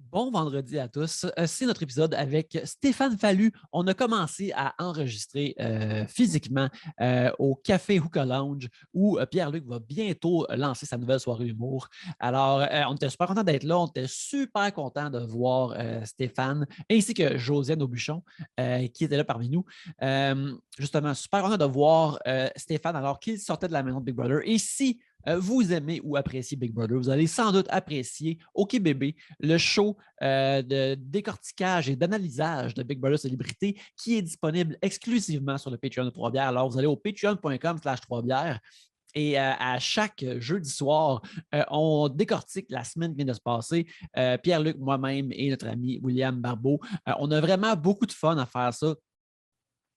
Bon vendredi à tous. C'est notre épisode avec Stéphane Fallu. On a commencé à enregistrer physiquement au Café Hookah Lounge où Pierre-Luc va bientôt lancer sa nouvelle soirée humour. Alors, on était super content d'être là. On était super content de voir Stéphane ainsi que Josiane Aubuchon qui était là parmi nous. Justement, super content de voir Stéphane alors qu'il sortait de la maison de Big Brother. Et si vous aimez ou appréciez Big Brother, vous allez sans doute apprécier OK Bébé, le show de décortiquage et d'analysage de Big Brother Célébrité qui est disponible exclusivement sur le Patreon de Trois-Bières. Alors, vous allez au patreon.com/Trois-Bières et à chaque jeudi soir, on décortique la semaine qui vient de se passer. Pierre-Luc, moi-même et notre ami William Barbeau, on a vraiment beaucoup de fun à faire ça.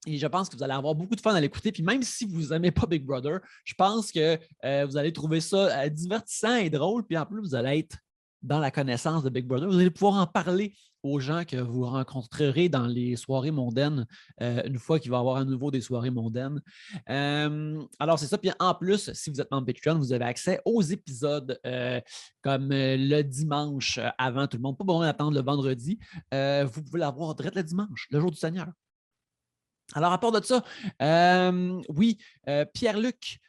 Et je pense que vous allez avoir beaucoup de fun à l'écouter. Puis même si vous n'aimez pas Big Brother, je pense que vous allez trouver ça divertissant et drôle. Puis en plus, vous allez être dans la connaissance de Big Brother. Vous allez pouvoir en parler aux gens que vous rencontrerez dans les soirées mondaines, une fois qu'il va y avoir à nouveau des soirées mondaines. Alors, c'est ça. Puis en plus, si vous êtes membre Patreon, vous avez accès aux épisodes comme le dimanche avant tout le monde. Pas besoin d'attendre le vendredi. Vous pouvez l'avoir direct le dimanche, le jour du Seigneur. Alors, à part de ça, oui, Pierre-Luc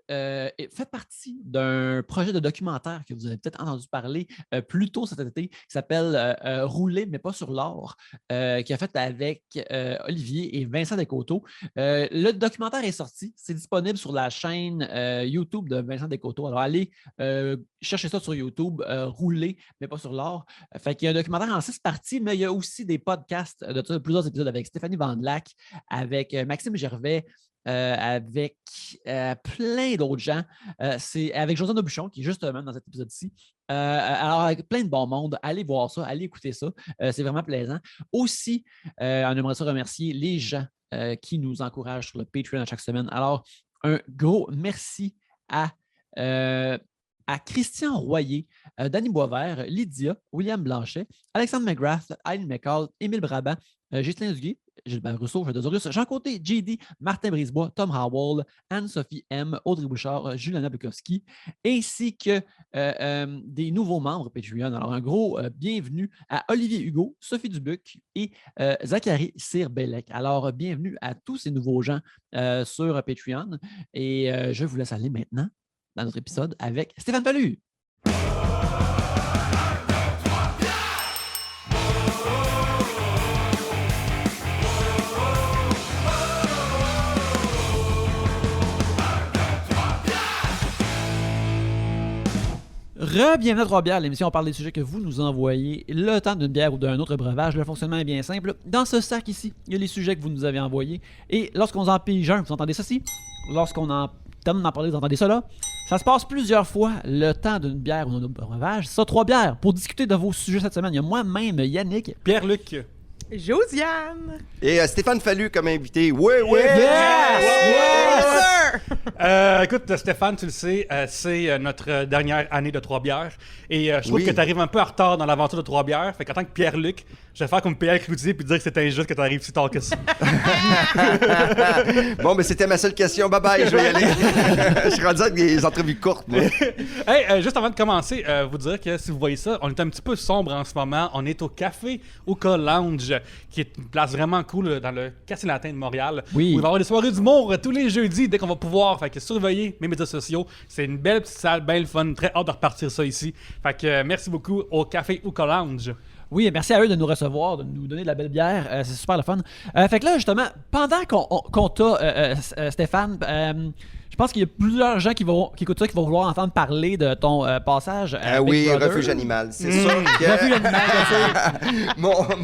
fait partie d'un projet de documentaire que vous avez peut-être entendu parler plus tôt cet été, qui s'appelle Rouler, mais pas sur l'or, qui a fait avec Olivier et Vincent Descoteaux. Le documentaire est sorti, c'est disponible sur la chaîne YouTube de Vincent Descoteaux. Alors, allez chercher ça sur YouTube, Rouler, mais pas sur l'or. Fait qu'il y a un documentaire en 6 parties, mais il y a aussi des podcasts de plusieurs épisodes avec Stéphanie Vandelac, avec Maxime Gervais, avec plein d'autres gens. C'est avec Josiane Aubuchon, qui est justement dans cet épisode-ci. Alors, avec plein de bon monde, allez voir ça, allez écouter ça. C'est vraiment plaisant. Aussi, on aimerait ça remercier les gens qui nous encouragent sur le Patreon à chaque semaine. Alors, un gros merci à Christian Royer, Danny Boisvert, Lydia, William Blanchet, Alexandre McGrath, Aline McCall, Émile Brabant, Ghislain Duguay, Gilbert Rousseau, Jean Côté, JD, Martin Brisebois, Tom Howell, Anne-Sophie M, Audrey Bouchard, Juliana Bukowski, ainsi que des nouveaux membres Patreon. Alors, un gros bienvenue à Olivier Hugo, Sophie Dubuc et Zachary Cyr-Bellec. Alors, bienvenue à tous ces nouveaux gens sur Patreon. Et je vous laisse aller maintenant dans notre épisode avec Stéphane Fallu. Bienvenue à Trois-Bières, l'émission où on parle des sujets que vous nous envoyez le temps d'une bière ou d'un autre breuvage. Le fonctionnement est bien simple. Dans ce sac ici, il y a les sujets que vous nous avez envoyés. Et lorsqu'on en pige un, vous entendez ceci. Lorsqu'on en termine d'en parler, vous entendez ça là. Ça se passe plusieurs fois le temps d'une bière ou d'un autre breuvage. Ça, Trois-Bières, pour discuter de vos sujets cette semaine. Il y a moi-même, Yannick, Pierre-Luc, Josiane! Et Stéphane Fallu comme invité. Oui, oui! Écoute, Stéphane, tu le sais, c'est notre dernière année de Trois-Bières. Et je trouve Oui. que tu arrives un peu en retard dans l'aventure de Trois-Bières. Fait qu'en tant que Pierre-Luc, je vais faire comme Pierre Cloutier puis dire que c'est injuste que tu arrives si tard que ça. Bon, ben c'était ma seule question. Bye bye, je vais y aller. Je suis rendu avec des entrevues courtes, moi. Hey, juste avant de commencer, vous dire que si vous voyez ça, on est un petit peu sombre en ce moment. On est au Café Hookah Lounge, qui est une place vraiment cool dans le quartier latin de Montréal. Oui. Où il va y avoir des soirées d'humour tous les jeudis dès qu'on va pouvoir. Fait que surveillez mes médias sociaux. C'est une belle petite salle, bien le fun. Très hâte de repartir ça ici. Fait que merci beaucoup au Café Hookah Lounge. oui, merci à eux de nous recevoir, de nous donner de la belle bière. C'est super le fun. Fait que là, justement, pendant qu'on t'a, Stéphane, je pense qu'il y a plusieurs gens qui écoutent ça, qui vont vouloir entendre parler de ton passage à Ah Big oui, Brother. refuge animal. C'est sûr que Refuge animal, bien sûr.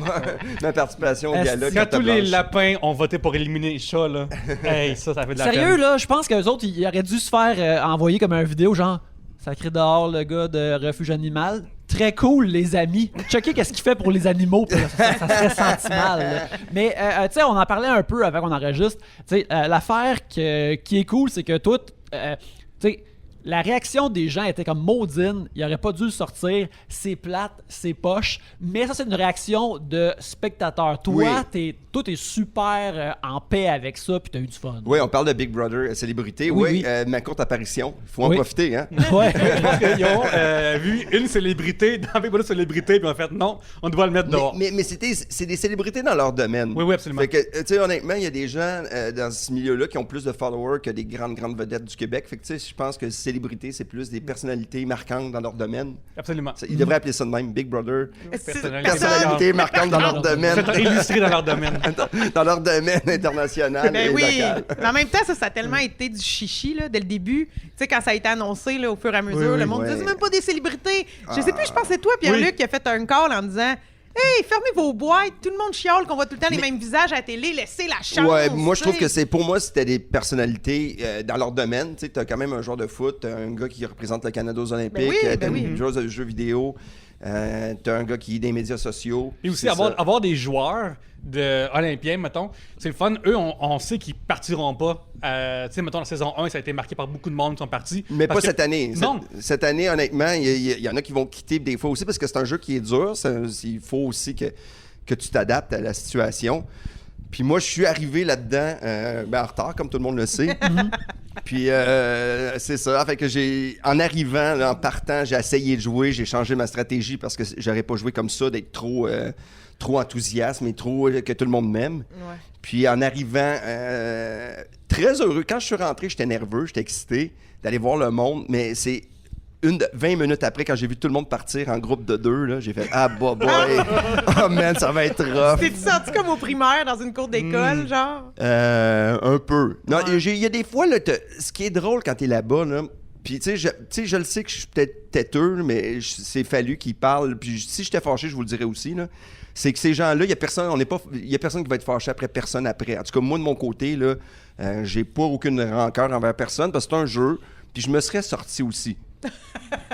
ma participation au Est-ce gala. Quand carte tous les blanche. lapins ont voté pour éliminer les chats, là. Hey, ça fait de la Sérieux, peine. là, je pense qu'eux autres, ils auraient dû se faire envoyer comme une vidéo, genre, sacré dehors le gars de refuge animal. Très cool, les amis. Checker qu'est-ce qu'il fait pour les animaux, puis ça serait sentimental. Là. Mais, tu sais, on en parlait un peu avant qu'on enregistre. Tu sais, l'affaire qui est cool, c'est que toi, tu sais, La réaction des gens était comme maudine, il aurait pas dû le sortir, c'est plate, c'est poche, mais ça c'est une réaction de spectateur. Toi, t'es super en paix avec ça, puis t'as eu du fun. Oui, on parle de Big Brother célébrité. Oui. Ma courte apparition. Il faut en profiter, hein? Ouais. Je pense qu'ils ont vu une célébrité dans Big Brother célébrité, puis en fait, non, on doit le mettre dehors. Mais c'est des célébrités dans leur domaine. Oui, absolument. Fait que, tu sais, honnêtement, il y a des gens dans ce milieu-là qui ont plus de followers que des grandes vedettes du Québec. Fait que, tu sais, je pense que célébrité, c'est plus des personnalités marquantes dans leur domaine. Absolument. Ils devraient appeler ça de même, Big Brother. Personnalité marquantes dans leur domaine. Illustré dans leur domaine. Dans leur domaine international et local. Mais en même temps, ça a tellement été du chichi là, dès le début. Tu sais, quand ça a été annoncé là, au fur et à mesure, le monde disait c'est même pas des célébrités. Je sais plus, je pense que c'est toi, Pierre-Luc, qui a fait un call en disant hey, fermez vos boîtes, tout le monde chiale qu'on voit tout le temps les mêmes visages à la télé, laissez la chance. Ouais, moi je trouve que pour moi c'était des personnalités dans leur domaine. Tu sais, t'as quand même un joueur de foot, t'as un gars qui représente le Canada aux Olympiques, t'as une joueuse de jeux vidéo, t'as un gars qui est des médias sociaux. Et aussi avoir des joueurs olympiens, mettons, c'est le fun. Eux, on sait qu'ils partiront pas. Tu sais, mettons, la saison 1, ça a été marqué par beaucoup de monde qui sont partis. Mais pas cette année. Non. Cette année, honnêtement, il y en a qui vont quitter des fois aussi parce que c'est un jeu qui est dur. Il faut aussi que tu t'adaptes à la situation. Puis moi, je suis arrivé là-dedans en retard, comme tout le monde le sait. Puis c'est ça. Fait que en arrivant, là, en partant, j'ai essayé de jouer, j'ai changé ma stratégie parce que j'aurais pas joué comme ça, d'être trop enthousiaste, mais trop que tout le monde m'aime. Ouais. Puis en arrivant, très heureux. Quand je suis rentré, j'étais nerveux, j'étais excité d'aller voir le monde, mais c'est 20 minutes après, quand j'ai vu tout le monde partir en groupe de 2, là, j'ai fait « Ah, boy! Oh man, ça va être rough! » T'es-tu sorti comme au primaire dans une cour d'école, genre? Un peu. Non, Ouais. il y a des fois, là, ce qui est drôle quand t'es là-bas, là, puis tu sais, je le sais que je suis peut-être têteux, mais c'est fallu qu'ils parlent. Puis si j'étais fâché, je vous le dirais aussi, là. C'est que ces gens-là, il y a personne qui va être fâché après personne après. En tout cas, moi, de mon côté, là, j'ai pas aucune rancœur envers personne parce que c'est un jeu, puis je me serais sorti aussi.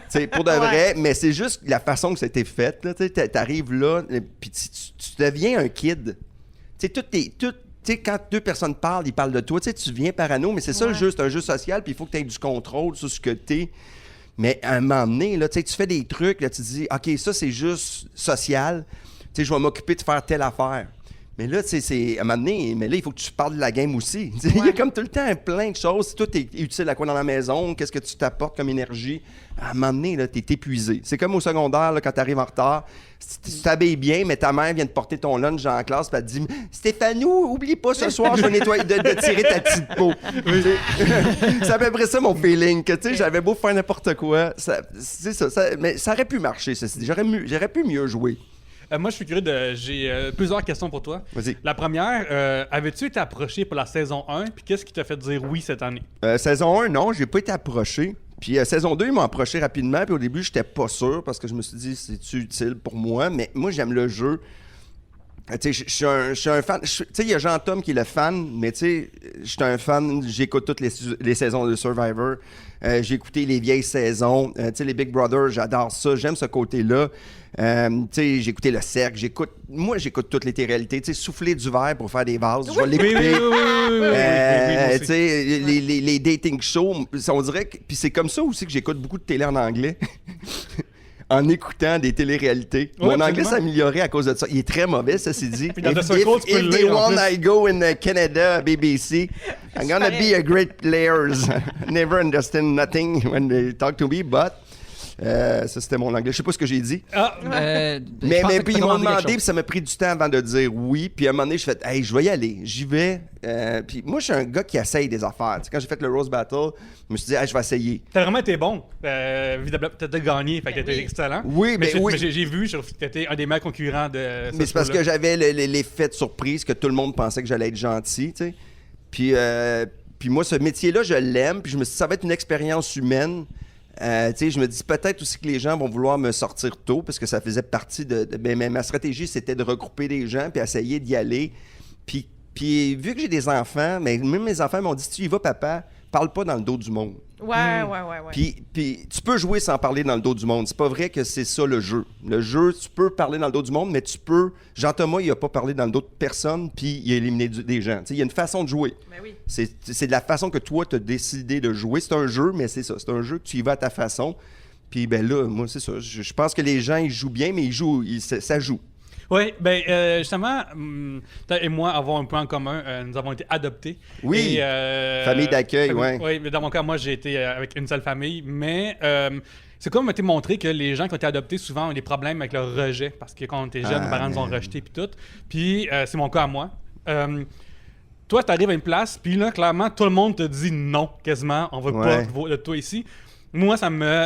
T'sais, pour de vrai, mais c'est juste la façon que ça a été fait. T'arrives là, puis tu deviens un kid. Quand deux personnes parlent, ils parlent de toi. Tu deviens parano, mais c'est ça le jeu. C'est un jeu social, puis il faut que tu aies du contrôle sur ce que t'es. Mais à un moment donné, là, tu fais des trucs, là, tu te dis, OK, ça, c'est juste social. Je vais m'occuper de faire telle affaire. Mais là, c'est à un moment donné, mais là, il faut que tu parles de la game aussi. Il y a comme tout le temps plein de choses. Tout est utile à quoi dans la maison? Qu'est-ce que tu t'apportes comme énergie? À un moment donné, là, t'es épuisé. C'est comme au secondaire, là, quand t'arrives en retard. Tu t'habilles bien, mais ta mère vient de porter ton lunch en classe, puis elle te dit « Stéphanie, oublie pas ce soir, je vais nettoyer, de tirer ta petite peau. » C'est à peu près ça mon feeling, que j'avais beau faire n'importe quoi. C'est ça, mais ça aurait pu marcher, ceci dit. J'aurais pu mieux jouer. Moi, je suis curieux j'ai plusieurs questions pour toi. Vas-y. La première, avais-tu été approché pour la saison 1, puis qu'est-ce qui t'a fait dire oui cette année? Saison 1, non, j'ai pas été approché. Puis saison 2, ils m'ont approché rapidement, puis au début, j'étais pas sûr, parce que je me suis dit, c'est-tu utile pour moi? Mais moi, j'aime le jeu. Tu sais, je suis un fan. Tu sais, il y a Jean-Tom qui est le fan, mais tu sais, je suis un fan, j'écoute toutes les saisons de Survivor. J'ai écouté les vieilles saisons. Tu sais, les Big Brother, j'adore ça. J'aime ce côté-là. Tu sais, j'ai écouté Le Cercle. J'écoute toutes les téléréalités. Tu sais, souffler du verre pour faire des vases. Je vais l'écouter. Tu sais, les dating shows, on dirait que... Puis c'est comme ça aussi que j'écoute beaucoup de télé en anglais. En écoutant des téléréalités. Ouais, mon anglais s'est amélioré à cause de ça. Il est très mauvais, ça c'est dit. Puis dans The Circle, tu peux le if they lire, en want plus. I go in Canada, BBC, I'm gonna be a great player. Never understand nothing when they talk to me, but... ça, c'était mon anglais. Je sais pas ce que j'ai dit. Mais puis ils m'ont demandé, puis ça m'a pris du temps avant de dire oui. Puis à un moment donné, je fais « Hey, je vais y aller. J'y vais. » Puis moi, je suis un gars qui essaye des affaires. Tu sais, quand j'ai fait le Rose Battle, je me suis dit « Hey, je vais essayer. » T'as vraiment été bon. Évidemment, t'as gagné, fait que t'étais excellent. Oui, mais oui. Mais j'ai vu que t'étais un des meilleurs concurrents de Mais c'est parce que j'avais l'effet de surprise que tout le monde pensait que j'allais être gentil, tu sais. Puis moi, ce métier-là, je l'aime. Puis je me suis dit, ça va être une expérience humaine. Tu sais, je me dis peut-être aussi que les gens vont vouloir me sortir tôt parce que ça faisait partie mais ma stratégie, c'était de regrouper des gens puis essayer d'y aller. Puis vu que j'ai des enfants, mais même mes enfants m'ont dit, tu y vas, papa, parle pas dans le dos du monde. Ouais. Puis tu peux jouer sans parler dans le dos du monde. C'est pas vrai que c'est ça le jeu. Le jeu, tu peux parler dans le dos du monde, mais tu peux... Jean-Thomas, il a pas parlé dans le dos de personne, puis il a éliminé des gens. Il y a une façon de jouer. Ben oui. C'est de la façon que toi, tu as décidé de jouer. C'est un jeu, mais c'est ça. C'est un jeu que tu y vas à ta façon. Puis ben là, moi, c'est ça. Je pense que les gens, ils jouent bien, mais ça joue. Oui, ben justement, toi et moi avons un point en commun. Nous avons été adoptés. Oui, et, famille d'accueil, oui. Oui, mais dans mon cas, moi, j'ai été avec une seule famille, mais c'est comme été montré que les gens qui ont été adoptés souvent ont des problèmes avec leur rejet, parce que quand on était jeunes, nos parents nous ont rejetés puis tout. Puis c'est mon cas à moi. Toi, tu arrives à une place, puis là, clairement, tout le monde te dit non, quasiment. On veut pas de toi ici. Moi, ça me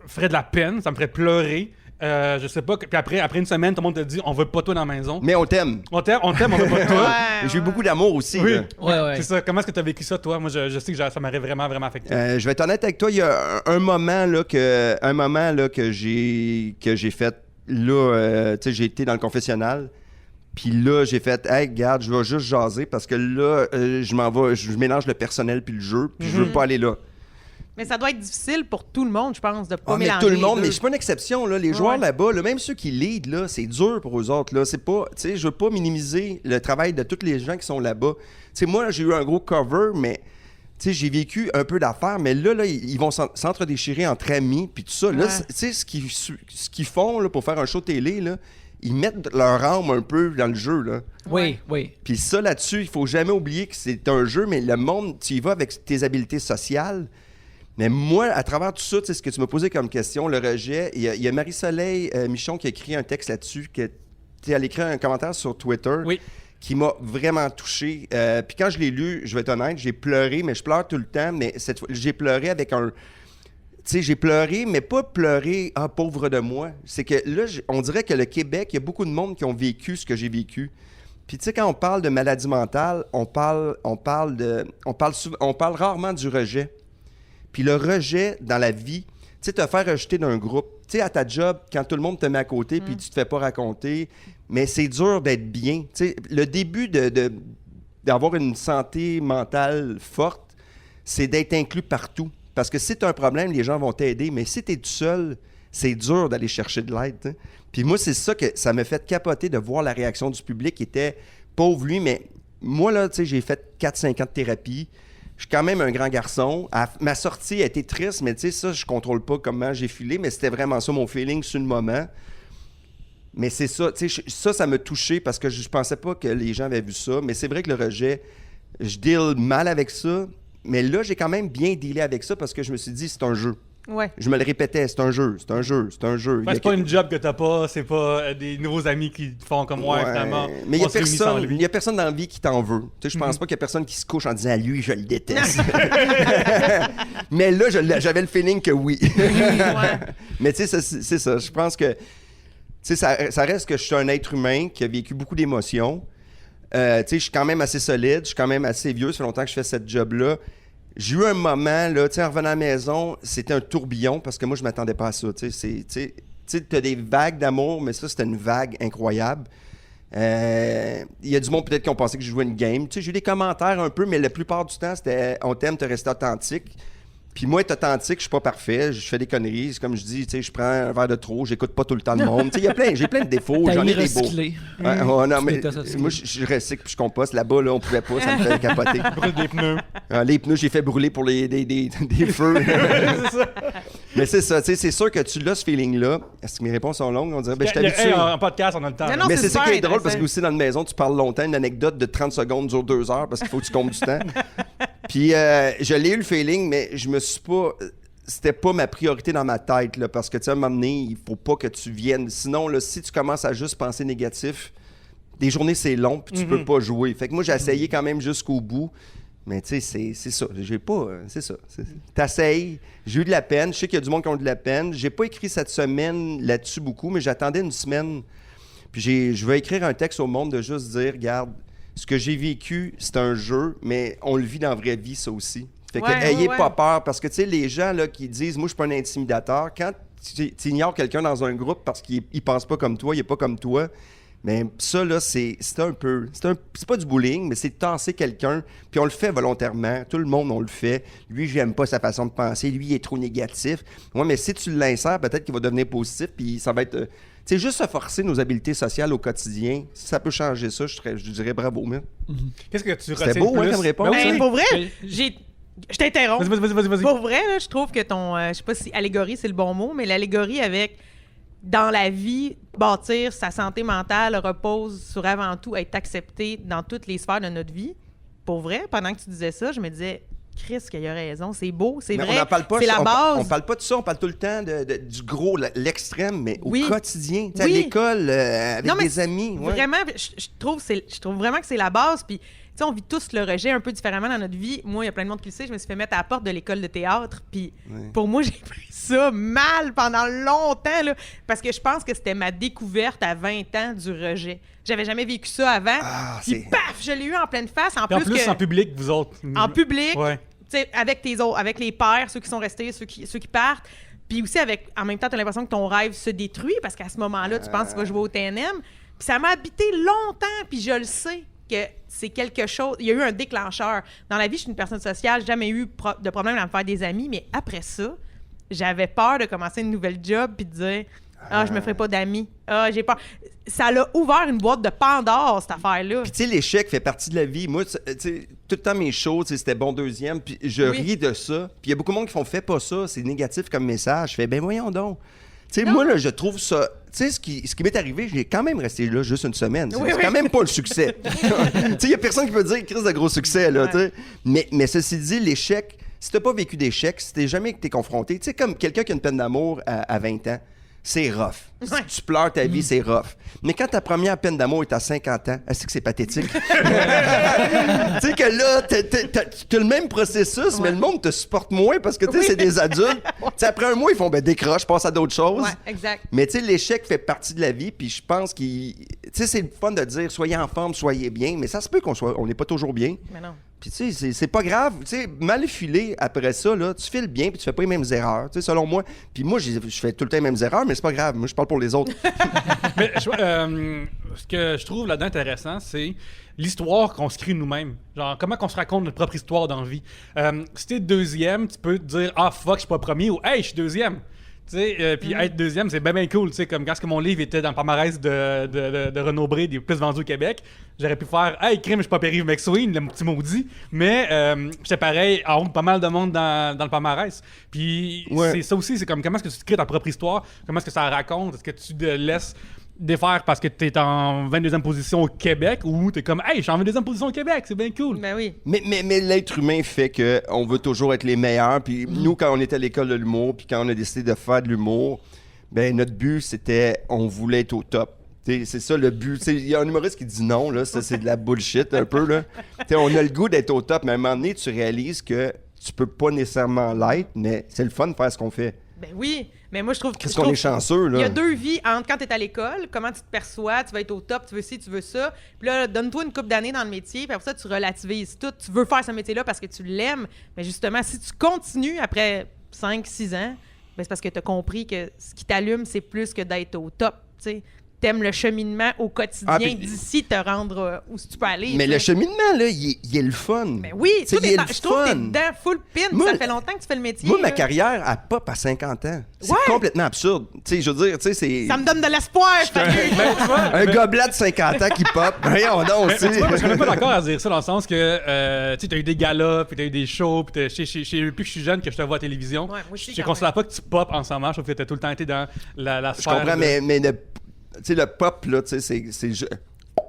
ferait de la peine, ça me ferait pleurer. Je sais pas. Puis après une semaine, tout le monde te dit on veut pas toi dans la maison. Mais on t'aime. On t'aime, on veut pas toi. J'ai eu beaucoup d'amour aussi. Oui. Ouais. C'est ça. Comment est-ce que tu as vécu ça, toi? Moi, je sais que ça m'aurait vraiment, vraiment affecté. Je vais être honnête avec toi. Il y a un moment là que j'ai fait. Là, tu sais, j'ai été dans le confessionnal. Puis là, j'ai fait, hey, regarde, je vais juste jaser parce que là, je mélange le personnel puis le jeu. Puis je veux pas aller là. Mais ça doit être difficile pour tout le monde, je pense, de pas mais mélanger tout le monde, les mais deux. c'est pas une exception, là. Les joueurs là-bas, là, même ceux qui lead, là, c'est dur pour eux autres, là. C'est pas, tu sais, je veux pas minimiser le travail de tous les gens qui sont là-bas. Tu sais, moi, j'ai eu un gros cover, mais, tu sais, j'ai vécu un peu d'affaires, mais là, ils vont s'entre-déchirer entre amis, puis tout ça. Là, tu sais, ce qu'ils font, là, pour faire un show télé, là, ils mettent leur âme un peu dans le jeu, là. Oui. Puis ça, là-dessus, il faut jamais oublier que c'est un jeu, mais le monde, tu y vas avec tes habiletés sociales. Mais moi, à travers tout ça, tu sais, ce que tu m'as posé comme question, le rejet, il y a Marie-Soleil Michon qui a écrit un texte là-dessus, elle a écrit un commentaire sur Twitter qui m'a vraiment touché. Puis quand je l'ai lu, je vais être honnête, j'ai pleuré, mais je pleure tout le temps, mais cette fois, j'ai pleuré avec un... Tu sais, j'ai pleuré, mais pas pleuré « Ah, pauvre de moi ». C'est que là, on dirait que le Québec, il y a beaucoup de monde qui ont vécu ce que j'ai vécu. Puis tu sais, quand on parle de maladie mentale, on parle rarement du rejet. Puis le rejet dans la vie, tu sais, te faire rejeter d'un groupe, tu sais, à ta job, quand tout le monde te met à côté puis tu te fais pas raconter, mais c'est dur d'être bien. Tu sais, le début d'avoir une santé mentale forte, c'est d'être inclus partout. Parce que si tu as un problème, les gens vont t'aider, mais si tu es tout seul, c'est dur d'aller chercher de l'aide. T'sais. Puis moi, c'est ça que ça m'a fait capoter de voir la réaction du public qui était pauvre lui, mais moi, là, tu sais, j'ai fait 4-5 ans de thérapie. Je suis quand même un grand garçon. Ma sortie a été triste, mais tu sais, ça, je contrôle pas comment j'ai filé, mais c'était vraiment ça mon feeling sur le moment. Mais c'est ça, tu sais, ça m'a touché parce que je pensais pas que les gens avaient vu ça. Mais c'est vrai que le rejet, je deal mal avec ça. Mais là, j'ai quand même bien dealé avec ça parce que je me suis dit, c'est un jeu. Ouais. Je me le répétais, c'est un jeu. Ben, c'est pas une job que t'as pas, c'est pas des nouveaux amis qui te font comme moi, finalement. Mais il y a personne dans la vie qui t'en veut. Tu sais, je pense pas qu'il y a personne qui se couche en disant « Lui, je le déteste. » Mais là, j'avais le feeling que oui. Mais tu sais, c'est ça. Je pense que ça reste que je suis un être humain qui a vécu beaucoup d'émotions. Tu sais, je suis quand même assez solide, je suis quand même assez vieux. Ça fait longtemps que je fais cette job-là. J'ai eu un moment, là, tu sais, en revenant à la maison, c'était un tourbillon parce que moi, je m'attendais pas à ça. Tu sais, t'as des vagues d'amour, mais ça, c'était une vague incroyable. Il y a du monde peut-être qui ont pensé que je jouais une game. Tu sais, j'ai eu des commentaires un peu, mais la plupart du temps, c'était « On t'aime, te rester authentique ». Puis moi, être authentique, je suis pas parfait, je fais des conneries. C'est comme je dis, tu sais, je prends un verre de trop, j'écoute pas tout le temps le monde. Tu sais, j'ai plein de défauts, j'en ai des beaux. Non, mais moi, je recycle puis je composte. Là-bas, là, on pouvait pas, ça me fait capoter. Brûle des pneus. Les pneus, j'ai fait brûler pour des feux. C'est ça. Mais c'est ça, tu sais, c'est sûr que tu l'as, ce feeling-là. Est-ce que mes réponses sont longues? On dirait, ben, je t'habitue. En podcast, on a le temps. Non, mais c'est ça qui est super drôle parce que intéressant. aussi dans une maison, tu parles longtemps. Une anecdote de 30 secondes dure 2 heures parce qu'il faut que tu comptes du temps. Puis je l'ai eu le feeling, mais je me suis pas. C'était pas ma priorité dans ma tête, là, parce que, tu sais, à un moment donné, il faut pas que tu viennes. Sinon, là, si tu commences à juste penser négatif, des journées, c'est long, puis tu peux pas jouer. Fait que moi, j'ai essayé quand même jusqu'au bout. Mais tu sais, c'est ça. J'ai pas... c'est ça. T'essayes. J'ai eu de la peine. Je sais qu'il y a du monde qui ont de la peine. J'ai pas écrit cette semaine là-dessus beaucoup, mais j'attendais une semaine. Puis je vais écrire un texte au monde de juste dire, regarde, ce que j'ai vécu, c'est un jeu, mais on le vit dans la vraie vie, ça aussi. Fait que ayez pas peur, parce que, tu sais, les gens là, qui disent « Moi, je suis pas un intimidateur », quand tu ignores quelqu'un dans un groupe parce qu'il pense pas comme toi, il est pas comme toi, Mais ça, là, c'est pas du bullying, mais c'est de tasser quelqu'un, puis on le fait volontairement. Tout le monde, on le fait. Lui, j'aime pas sa façon de penser. Lui, il est trop négatif. Ouais, mais si tu l'insères, peut-être qu'il va devenir positif, puis ça va être... tu sais, juste se forcer nos habiletés sociales au quotidien, si ça peut changer ça, je dirais bravo, man. Qu'est-ce que tu retiens C'était beau, le plus? hein, comme réponse. Ben oui. Pour vrai, Mais- je t'interromps. Vas-y. Pour vrai, là, je trouve que ton... je sais pas si allégorie, c'est le bon mot, mais l'allégorie avec... Dans la vie, bâtir sa santé mentale repose sur avant tout être accepté dans toutes les sphères de notre vie. Pour vrai, pendant que tu disais ça, je me disais, Chris, qu'il a raison, c'est beau, c'est Mais vrai, on n'en parle pas, c'est la base. On parle pas de ça, on parle tout le temps du gros, l'extrême, mais au Oui. quotidien, tu sais, à Oui. l'école, avec Non, mais des amis. Ouais. Vraiment, je trouve vraiment que c'est la base. Puis, tu sais, on vit tous le rejet un peu différemment dans notre vie. Moi, il y a plein de monde qui le sait. Je me suis fait mettre à la porte de l'école de théâtre. Puis, pour moi, j'ai pris ça mal pendant longtemps, là, parce que je pense que c'était ma découverte à 20 ans du rejet. J'avais jamais vécu ça avant. Ah, Puis, paf, je l'ai eu en pleine face. En Puis en plus, que, en public, vous autres. en public, Ouais. tu sais, avec tes autres, avec les pères, ceux qui sont restés, ceux qui partent. Puis aussi, en même temps, tu as l'impression que ton rêve se détruit parce qu'à ce moment-là, tu penses que tu vas jouer au TNM. Puis ça m'a habité longtemps, puis je le sais que c'est quelque chose... Il y a eu un déclencheur. Dans la vie, je suis une personne sociale, jamais eu de problème à me faire des amis, mais après ça, j'avais peur de commencer une nouvelle job puis de dire « Ah, je me ferai pas d'amis. Ah, j'ai peur. » Ça l'a ouvert une boîte de Pandore, cette affaire-là. Puis tu sais, l'échec fait partie de la vie. Moi, tu sais, tout le temps mes shows, tu sais, c'était bon deuxième, puis je ris de ça. Puis il y a beaucoup de monde qui font « Fais pas ça, c'est négatif comme message. » Je fais « Ben voyons donc. » Tu sais, moi, là, je trouve ça... Tu sais, ce qui m'est arrivé, j'ai quand même resté là juste une semaine. C'est quand même pas le succès. Tu sais, il y a personne qui peut dire « Crise de gros succès, là, tu sais. » Mais ceci dit, l'échec, si t'as pas vécu d'échec, si t'es jamais été confronté, tu sais, comme quelqu'un qui a une peine d'amour à 20 ans, c'est rough. Si tu pleures ta vie, c'est rough. Mais quand ta première peine d'amour est à 50 ans, est-ce que c'est pathétique? Tu sais que là, t'as le même processus, mais le monde te supporte moins parce que, tu sais, c'est des adultes. Tu sais, après un mois, ils font, ben décroche, passe à d'autres choses. Ouais, exact. Mais tu sais, l'échec fait partie de la vie, puis je pense qu'il... Tu sais, c'est le fun de dire, soyez en forme, soyez bien, mais ça se peut on n'est pas toujours bien. Mais non. Puis tu sais, c'est pas grave. Tu sais, mal filé après ça, là, tu files bien puis tu fais pas les mêmes erreurs, tu sais, selon moi. Puis moi, je fais tout le temps les mêmes erreurs, mais c'est pas grave. Moi, je parle pour les autres. Mais ce que je trouve là-dedans intéressant, c'est l'histoire qu'on se crée nous-mêmes. Genre, comment qu'on se raconte notre propre histoire dans la vie. Si t'es deuxième, tu peux te dire « Ah, fuck, je suis pas premier » ou « Hey, je suis deuxième ». Tu sais, puis être deuxième, c'est bien cool. Tu sais, comme quand mon livre était dans le palmarès de Renaud Bré, des plus vendus au Québec, j'aurais pu faire « Hey, crime, je suis pas Pierre-Yves McSween, le petit maudit ». Mais j'étais pareil, en honte pas mal de monde dans le palmarès. Puis c'est ça aussi, c'est comme comment est-ce que tu te crées ta propre histoire, comment est-ce que ça raconte, est-ce que tu te laisses défaire parce que t'es en 22e position au Québec ou t'es comme « Hey, je suis en 22e position au Québec, c'est bien cool ». Ben oui. Mais l'être humain fait qu'on veut toujours être les meilleurs. Puis nous, quand on était à l'école de l'humour, puis quand on a décidé de faire de l'humour, ben notre but, c'était, on voulait être au top. T'sais, c'est ça le but. Il y a un humoriste qui dit non, là, ça c'est de la bullshit un peu. Là. On a le goût d'être au top, mais à un moment donné, tu réalises que tu peux pas nécessairement l'être, mais c'est le fun de faire ce qu'on fait. Ben oui, mais moi je trouve Qu'est-ce qu'on est chanceux, là? Il y a deux vies entre quand tu es à l'école, comment tu te perçois, tu vas être au top, tu veux ci, tu veux ça. Puis là, donne-toi une couple d'années dans le métier, puis après ça, tu relativises tout. Tu veux faire ce métier-là parce que tu l'aimes, mais justement, si tu continues après 5-6 ans, ben c'est parce que tu as compris que ce qui t'allume, c'est plus que d'être au top, tu sais. T'aimes le cheminement au quotidien puis, d'ici te rendre où tu peux aller. Mais le cheminement, là, il est le fun. Ben oui, je trouve que t'es dedans full pin. Moi, ça fait longtemps que tu fais le métier. Moi, ma carrière, elle pop à 50 ans. C'est complètement absurde. Tu sais, je veux dire, tu sais, c'est... Ça me donne de l'espoir, Ben, un gobelet de 50 ans qui pop. Voyons donc, tu vois, je suis pas d'accord à dire ça dans le sens que tu as eu des galas, puis tu as eu des shows, puis depuis que je suis jeune que je te vois à la télévision. Ouais, moi aussi, je ne considère pas que tu pop en ce moment. Je trouve que tu as tout le temps été dans la Je sphère. comprends, mais tu sais, le pop, là, tu sais,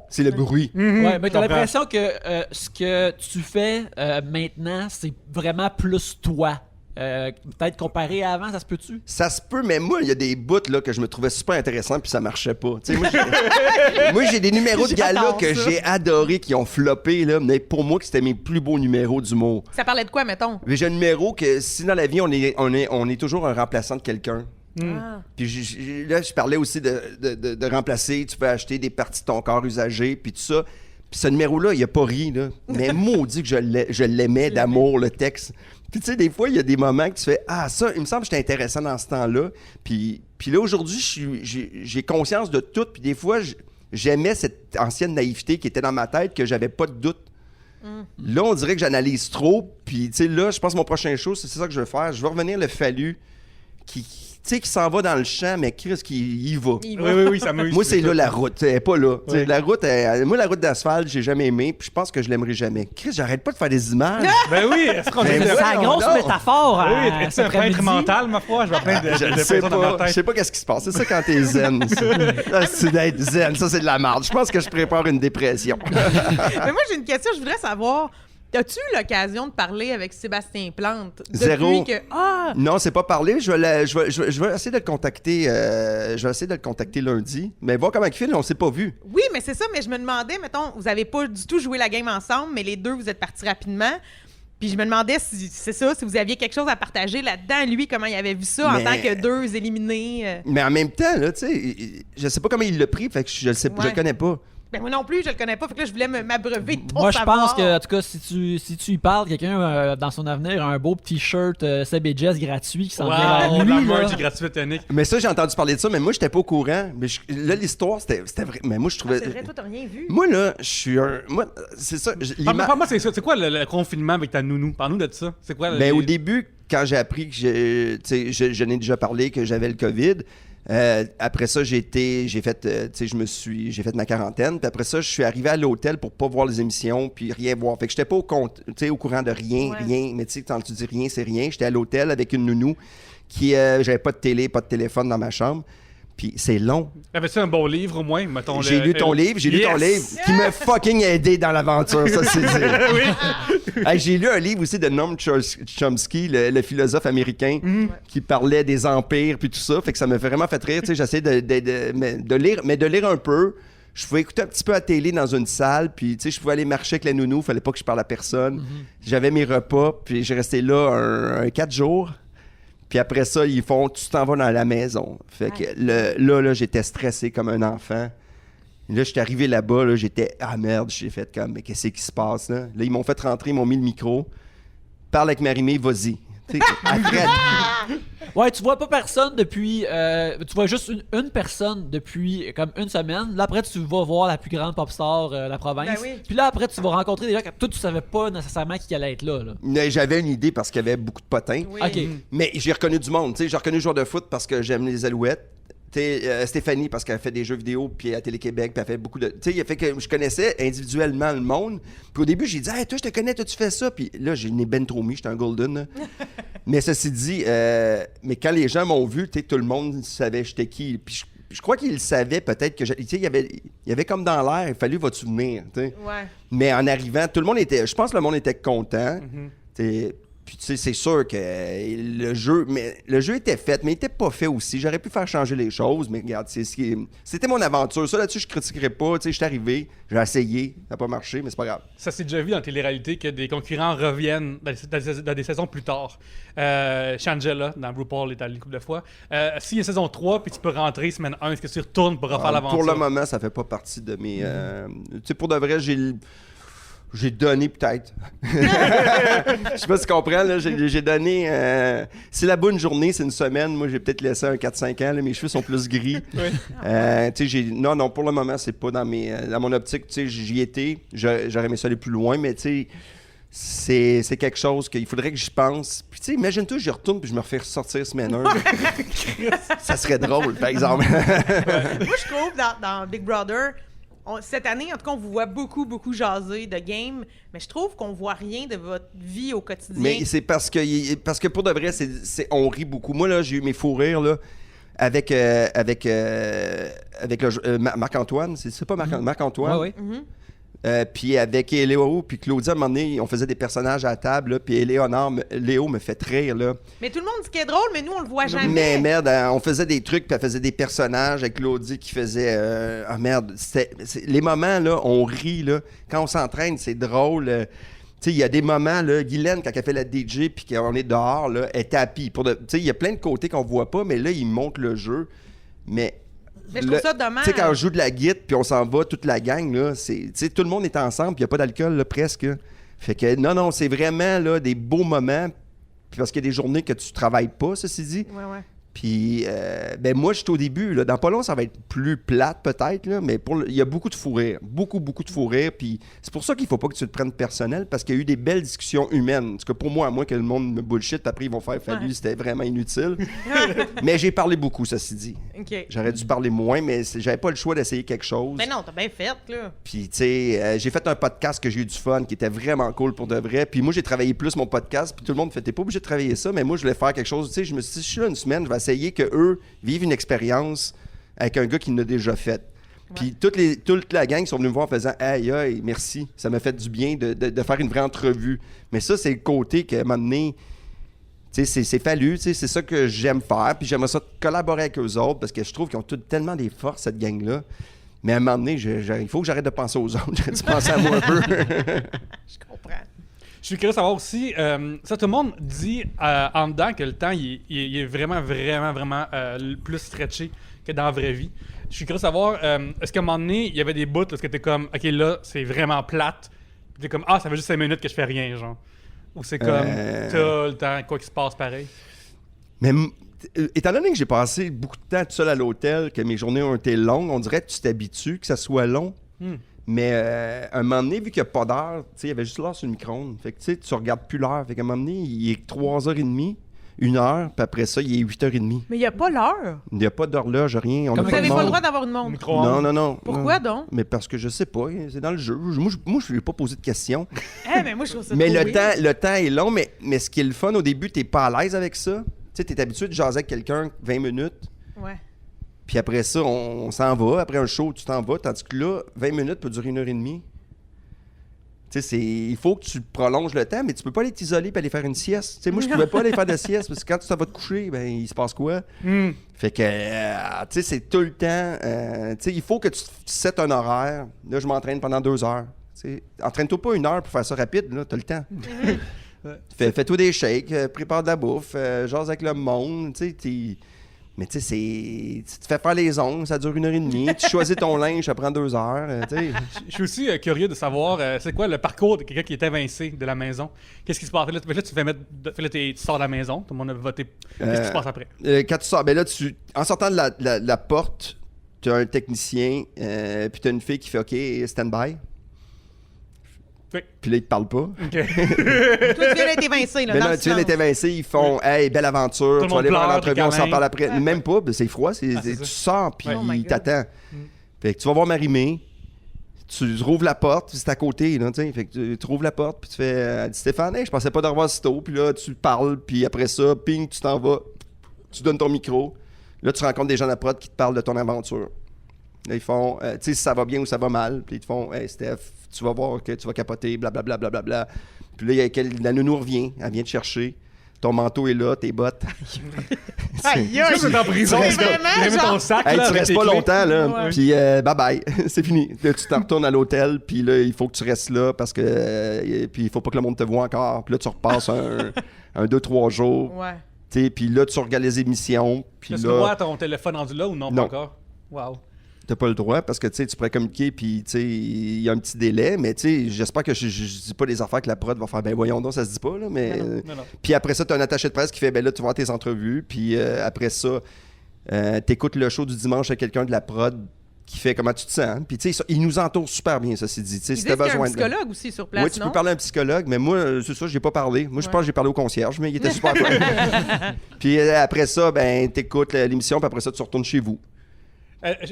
c'est le bruit. Ouais, mais t'as comprends. l'impression que ce que tu fais maintenant, c'est vraiment plus toi. Peut-être comparé à avant, ça se peut-tu? Ça se peut, mais moi, il y a des bouts là, que je me trouvais super intéressants puis ça marchait pas. Tu sais, moi, j'ai des numéros de gala J'adore que ça. j'ai adorés, qui ont floppé, là, mais pour moi, que c'était mes plus beaux numéros d'humour. Ça parlait de quoi, mettons? Mais j'ai un numéro que si dans la vie, on est toujours un remplaçant de quelqu'un. Ah. Puis là, je parlais aussi de remplacer, tu peux acheter des parties de ton corps usagées, puis tout ça. Puis ce numéro-là, il a pas ri, là. Mais maudit que je l'aimais d'amour, le texte. Puis tu sais, des fois, il y a des moments que tu fais « Ah, ça, il me semble que j'étais intéressant dans ce temps-là. » Puis là, aujourd'hui, j'ai conscience de tout. Puis des fois, j'aimais cette ancienne naïveté qui était dans ma tête, que j'avais pas de doute. Là, on dirait que j'analyse trop. Puis, tu sais, là, je pense que mon prochain show, c'est ça que je vais faire. Je vais revenir le Fallu qui s'en va dans le champ, mais Chris, qui y va. Oui, ça m'amuse. Moi, c'est là la route. Elle est pas là. Ouais. La route, moi, la route d'asphalte, j'ai jamais aimé. Puis je pense que je l'aimerais jamais. Chris, j'arrête pas de faire des images. Ben oui, est-ce qu'on Ben est C'est la grosse non. métaphore. Oui, à es-tu cet un peintre après-midi. mental, ma foi? Je vois plein de Je de sais peintres dans ma pas. Je tête. sais pas qu'est-ce qui se passe. C'est ça quand t'es zen. C'est d'être zen. Ça, c'est de la merde. Je pense que je prépare une dépression. Mais moi, j'ai une question. Je voudrais savoir, as-tu eu l'occasion de parler avec Sébastien Plante? Zéro. Depuis que... Non, c'est pas parlé. Je vais essayer de le contacter. Je vais essayer de le contacter lundi. Mais voir comment il file, on s'est pas vu. Oui, mais c'est ça. Mais je me demandais, mettons, vous avez pas du tout joué la game ensemble, mais les deux, vous êtes partis rapidement. Puis je me demandais si c'est ça, si vous aviez quelque chose à partager là-dedans, lui, comment il avait vu ça en Mais- tant que deux éliminés. Mais en même temps, là, tu sais, je sais pas comment il l'a pris. Fait que je le sais, je Ouais. le connais pas. Ben moi non plus, je le connais pas. Fait que là, je voulais m'abreuver de ton Moi, je savoir. pense que, en tout cas, si tu y parles, quelqu'un dans son avenir a un beau petit shirt Seb et Jess gratuit qui s'en vient à Wow, lui. la là. merch gratuite unique. Mais ça, j'ai entendu parler de ça, mais moi, j'étais pas au courant. Mais là, l'histoire, c'était vrai. Mais moi, je Ah, trouvais. c'est vrai, toi, t'as rien vu. Moi, là, je suis un. Moi, c'est ça. Parle-moi, c'est quoi le confinement avec ta nounou? Parle-nous de ça. C'est quoi? Mais au début, quand j'ai appris que je n'ai déjà parlé que j'avais le COVID, après ça, j'ai fait ma quarantaine. Puis après ça, je suis arrivé à l'hôtel pour pas voir les émissions puis rien voir. Fait que j'étais pas au courant de rien, Ouais. rien. Mais tu sais, quand tu dis rien, c'est rien. J'étais à l'hôtel avec une nounou qui, j'avais pas de télé, pas de téléphone dans ma chambre. Puis c'est long. Avais-tu un bon livre au moins? Mettons, J'ai lu ton livre, j'ai lu ton livre qui m'a fucking aidé dans l'aventure, ça c'est dire. Hey, j'ai lu un livre aussi de Noam Chomsky, le philosophe américain, qui parlait des empires puis tout ça, fait que ça m'a vraiment fait rire, tu sais, j'essaie de lire un peu. Je pouvais écouter un petit peu à la télé dans une salle, puis tu sais, je pouvais aller marcher avec la nounou, fallait pas que je parle à personne. J'avais mes repas, puis j'ai resté là un 4 jours. Puis après ça, ils font « tu t'en vas dans la maison ». Fait que là, j'étais stressé comme un enfant. Là, j'étais arrivé là-bas, là, j'étais « ah merde », j'ai fait comme « mais qu'est-ce qui se passe là ?» Là, ils m'ont fait rentrer, ils m'ont mis le micro. « Parle avec Marie-Mé, vas-y ». Tu sais, après, Ouais, tu vois pas personne depuis. Tu vois juste une personne depuis comme une semaine. Là, après, tu vas voir la plus grande pop star de la province. Ben oui. Puis là, après, tu vas rencontrer des gens que toi, tu savais pas nécessairement qui allait être là. j'avais une idée parce qu'il y avait beaucoup de potins. Oui. Ok. Mais j'ai reconnu du monde. Tu sais, j'ai reconnu le joueur de foot parce que j'aime les Alouettes. Tu sais, Stéphanie parce qu'elle fait des jeux vidéo puis à Télé-Québec puis elle fait beaucoup de... Tu sais, il a fait que je connaissais individuellement le monde. Puis au début, j'ai dit « hey, toi, je te connais, toi, tu fais ça. » Puis là, j'ai ben trop mis, j'étais un golden. Là. Mais ceci dit, mais quand les gens m'ont vu, tu sais, tout le monde savait j'étais qui. Puis je crois qu'ils le savaient peut-être que... Tu sais, il y avait comme dans l'air, il fallait « vas-tu venir? » tu sais. Ouais. Mais en arrivant, tout le monde était... Je pense que le monde était content. T'sais, puis tu sais, c'est sûr que le jeu était fait, mais il était pas fait aussi. J'aurais pu faire changer les choses, mais regarde, c'était mon aventure. Ça, là-dessus, je critiquerais pas. Tu sais, je suis arrivé, j'ai essayé, ça n'a pas marché, mais c'est pas grave. Ça s'est déjà vu dans télé-réalité que des concurrents reviennent dans des saisons plus tard. Shangela, dans RuPaul, est allé une couple de fois. S'il y a saison 3, puis tu peux rentrer semaine 1, est-ce que tu retournes pour refaire l'aventure? Pour le moment, ça fait pas partie de mes... Tu sais, pour de vrai, j'ai donné peut-être. Je sais pas si tu comprends, là. J'ai donné... c'est la bonne journée, c'est une semaine. Moi, j'ai peut-être laissé un 4-5 ans. Là, mes cheveux sont plus gris. Tu sais, non, pour le moment, c'est pas dans mon optique. Tu sais, j'y étais. J'aurais aimé ça aller plus loin, mais tu sais, c'est quelque chose qu'il faudrait que j'y pense. Puis tu sais, imagine-toi, j'y retourne puis je me refais ressortir semaine 1. Ça serait drôle, par exemple. Moi, je trouve, dans Big Brother, cette année, en tout cas, on vous voit beaucoup, beaucoup jaser de game, mais je trouve qu'on voit rien de votre vie au quotidien. Mais c'est parce que pour de vrai, on rit beaucoup. Moi, là, j'ai eu mes fous rires, là, avec Marc-Antoine. C'est pas Marc-Antoine? Ouais, ouais. Puis avec Léo, puis Claudia, à un moment donné, on faisait des personnages à la table, là, puis Léo me fait rire, là. Mais tout le monde dit qu'il est drôle, mais nous, on le voit jamais. Mais merde, on faisait des trucs, puis elle faisait des personnages avec Claudie qui faisait... ah merde, les moments, là, on rit, là. Quand on s'entraîne, c'est drôle. Tu sais, il y a des moments, là, Guylaine, quand elle fait la DJ, puis qu'on est dehors, là, elle est tapis. Tu sais, il y a plein de côtés qu'on voit pas, mais là, il montre le jeu. Mais je trouve ça dommage. Tu sais, quand on joue de la guitare, puis on s'en va, toute la gang, là, tu sais, tout le monde est ensemble, puis il n'y a pas d'alcool, là, presque. Fait que, non, c'est vraiment, là, des beaux moments, puis parce qu'il y a des journées que tu travailles pas, ceci dit. Ouais. Puis, ben moi, je suis au début. Là, dans pas long, ça va être plus plate peut-être, là, mais il y a beaucoup de fou rire. Beaucoup, beaucoup de fou rire. Puis c'est pour ça qu'il faut pas que tu te prennes personnel, parce qu'il y a eu des belles discussions humaines. Parce que pour moi, à moins que le monde me bullshit, après ils vont faire fallu, c'était vraiment inutile. Mais j'ai parlé beaucoup, ceci dit. OK. J'aurais dû parler moins, mais j'avais pas le choix d'essayer quelque chose. Mais non, t'as bien fait, là. Puis, tu sais, j'ai fait un podcast que j'ai eu du fun, qui était vraiment cool pour de vrai. Puis moi, j'ai travaillé plus mon podcast, puis tout le monde me fait, t'es pas obligé de travailler ça, mais moi, je voulais faire quelque chose. Tu sais, je me suis dit, si je suis là une semaine, je vais essayer qu'eux vivent une expérience avec un gars qui l'a déjà fait. Puis toute la gang sont venus me voir en faisant « Aïe, aïe, merci, ça m'a fait du bien de faire une vraie entrevue. » Mais ça, c'est le côté qu'à un moment donné, tu sais, c'est fallu, tu sais, c'est ça que j'aime faire. Puis j'aimerais ça collaborer avec eux autres, parce que je trouve qu'ils ont tellement des forces, cette gang-là. Mais à un moment donné, il faut que j'arrête de penser aux autres. J'aurais dû penser à moi un peu. Je comprends. Je suis curieux de savoir aussi, ça, tout le monde dit en dedans que le temps, il est vraiment, vraiment, vraiment plus stretché que dans la vraie vie. Je suis curieux de savoir, est-ce qu'à un moment donné, il y avait des bouts où est-ce que t'es comme, OK, là, c'est vraiment plate. Puis t'es comme, ah, ça fait juste 5 minutes que je fais rien, genre. Ou c'est comme, t'as le temps, quoi qu'il se passe pareil. Mais étant donné que j'ai passé beaucoup de temps tout seul à l'hôtel, que mes journées ont été longues, on dirait que tu t'habitues, que ça soit long. Mais à un moment donné, vu qu'il n'y a pas d'heure, tu sais, il y avait juste l'heure sur le micro-ondes. Fait que tu regardes plus l'heure. Fait qu'à un moment donné, il est 3h30, 1h, puis après ça, il est 8h30. Mais il n'y a pas l'heure. Il n'y a pas d'horloge, rien. Vous n'avez pas le droit d'avoir une montre. Non. Pourquoi donc? Mais parce que je sais pas, c'est dans le jeu. Moi, je ne lui ai pas posé de questions. Mais moi, je trouve ça Mais trop le temps est long, mais ce qui est le fun, au début, tu n'es pas à l'aise avec ça. Tu sais, tu es habitué de jaser avec quelqu'un 20 minutes. Ouais. Puis après ça, on s'en va. Après un show, tu t'en vas. Tandis que là, 20 minutes peut durer 1h30. Tu sais, il faut que tu prolonges le temps, mais tu peux pas aller t'isoler et aller faire une sieste. Tu sais, moi, je pouvais pas aller faire de sieste parce que quand tu t'en vas te coucher, ben il se passe quoi? Fait que, tu sais, c'est tout le temps. Tu sais, il faut que tu settes un horaire. Là, je m'entraîne pendant 2 heures. Tu sais, entraîne-toi pas 1 heure pour faire ça rapide, là, t'as le temps. Fais-toi des shakes, prépare de la bouffe, jase avec le monde, tu sais, mais tu sais, tu te fais faire les ongles, ça dure 1h30. Tu choisis ton linge, ça prend 2 heures. Je suis aussi curieux de savoir, c'est quoi le parcours de quelqu'un qui est évincé de la maison? Qu'est-ce qui se passe? Là, tu sors de la maison, tout le monde a voté. Qu'est-ce qui se passe après? Quand tu sors, ben là, en sortant de la porte, tu as un technicien, puis tu as une fille qui fait OK, stand-by. Oui. Puis là, ils te parlent pas. OK. Toi, tu viens d'être évincé, là. Mais non, tu viens d'être évincé, ils font Hey, belle aventure, tu vas aller voir l'entrevue, on s'en parle après. Même pas, ben, c'est froid, tu sors, puis ils t'attendent. Fait que tu vas voir Marie-Mé, tu rouvres la porte, c'est à côté, là, tu sais. Fait que tu rouvres la porte, puis tu fais elle dit Stéphane, hey, je pensais pas de revoir si tôt. Puis là, tu parles, puis après ça, ping, tu t'en vas, tu donnes ton micro. Là, tu rencontres des gens de la prod qui te parlent de ton aventure. Là, ils font, tu sais, si ça va bien ou ça va mal. Puis ils te font, hey, Steph, tu vas voir que tu vas capoter, blablabla, blablabla. Puis là, la nounou revient, elle vient te chercher. Ton manteau est là, tes bottes. Aïe, aïe! Tu es en prison, C'est vraiment genre... ton sac, hey, là, tu restes pas longtemps, là. Ouais. Puis bye-bye, c'est fini. Là, tu t'en retournes à l'hôtel, puis là, il faut que tu restes là parce que... puis il faut pas que le monde te voie encore. Puis là, tu repasses un 2-3 jours. Ouais. Puis là, tu regardes les émissions. Puis là... Tu vois ton téléphone rendu là ou non? Pas encore? Wow. T'as pas le droit parce que tu pourrais communiquer puis il y a un petit délai, mais j'espère que je dis pas des affaires que la prod va faire ben voyons donc, ça se dit pas là, mais non. Puis après ça, t'as un attaché de presse qui fait ben là tu vas voir tes entrevues, puis après ça t'écoutes le show du dimanche à quelqu'un de la prod qui fait comment tu te sens, puis tu sais il nous entoure super bien, ça c'est dit, si t'as besoin un psychologue aussi sur place. Oui, tu peux parler à un psychologue, mais moi c'est ça, j'ai pas parlé. Moi je pense que j'ai parlé au concierge, mais il était super cool. Puis après ça ben t'écoutes l'émission, puis après ça tu retournes chez vous.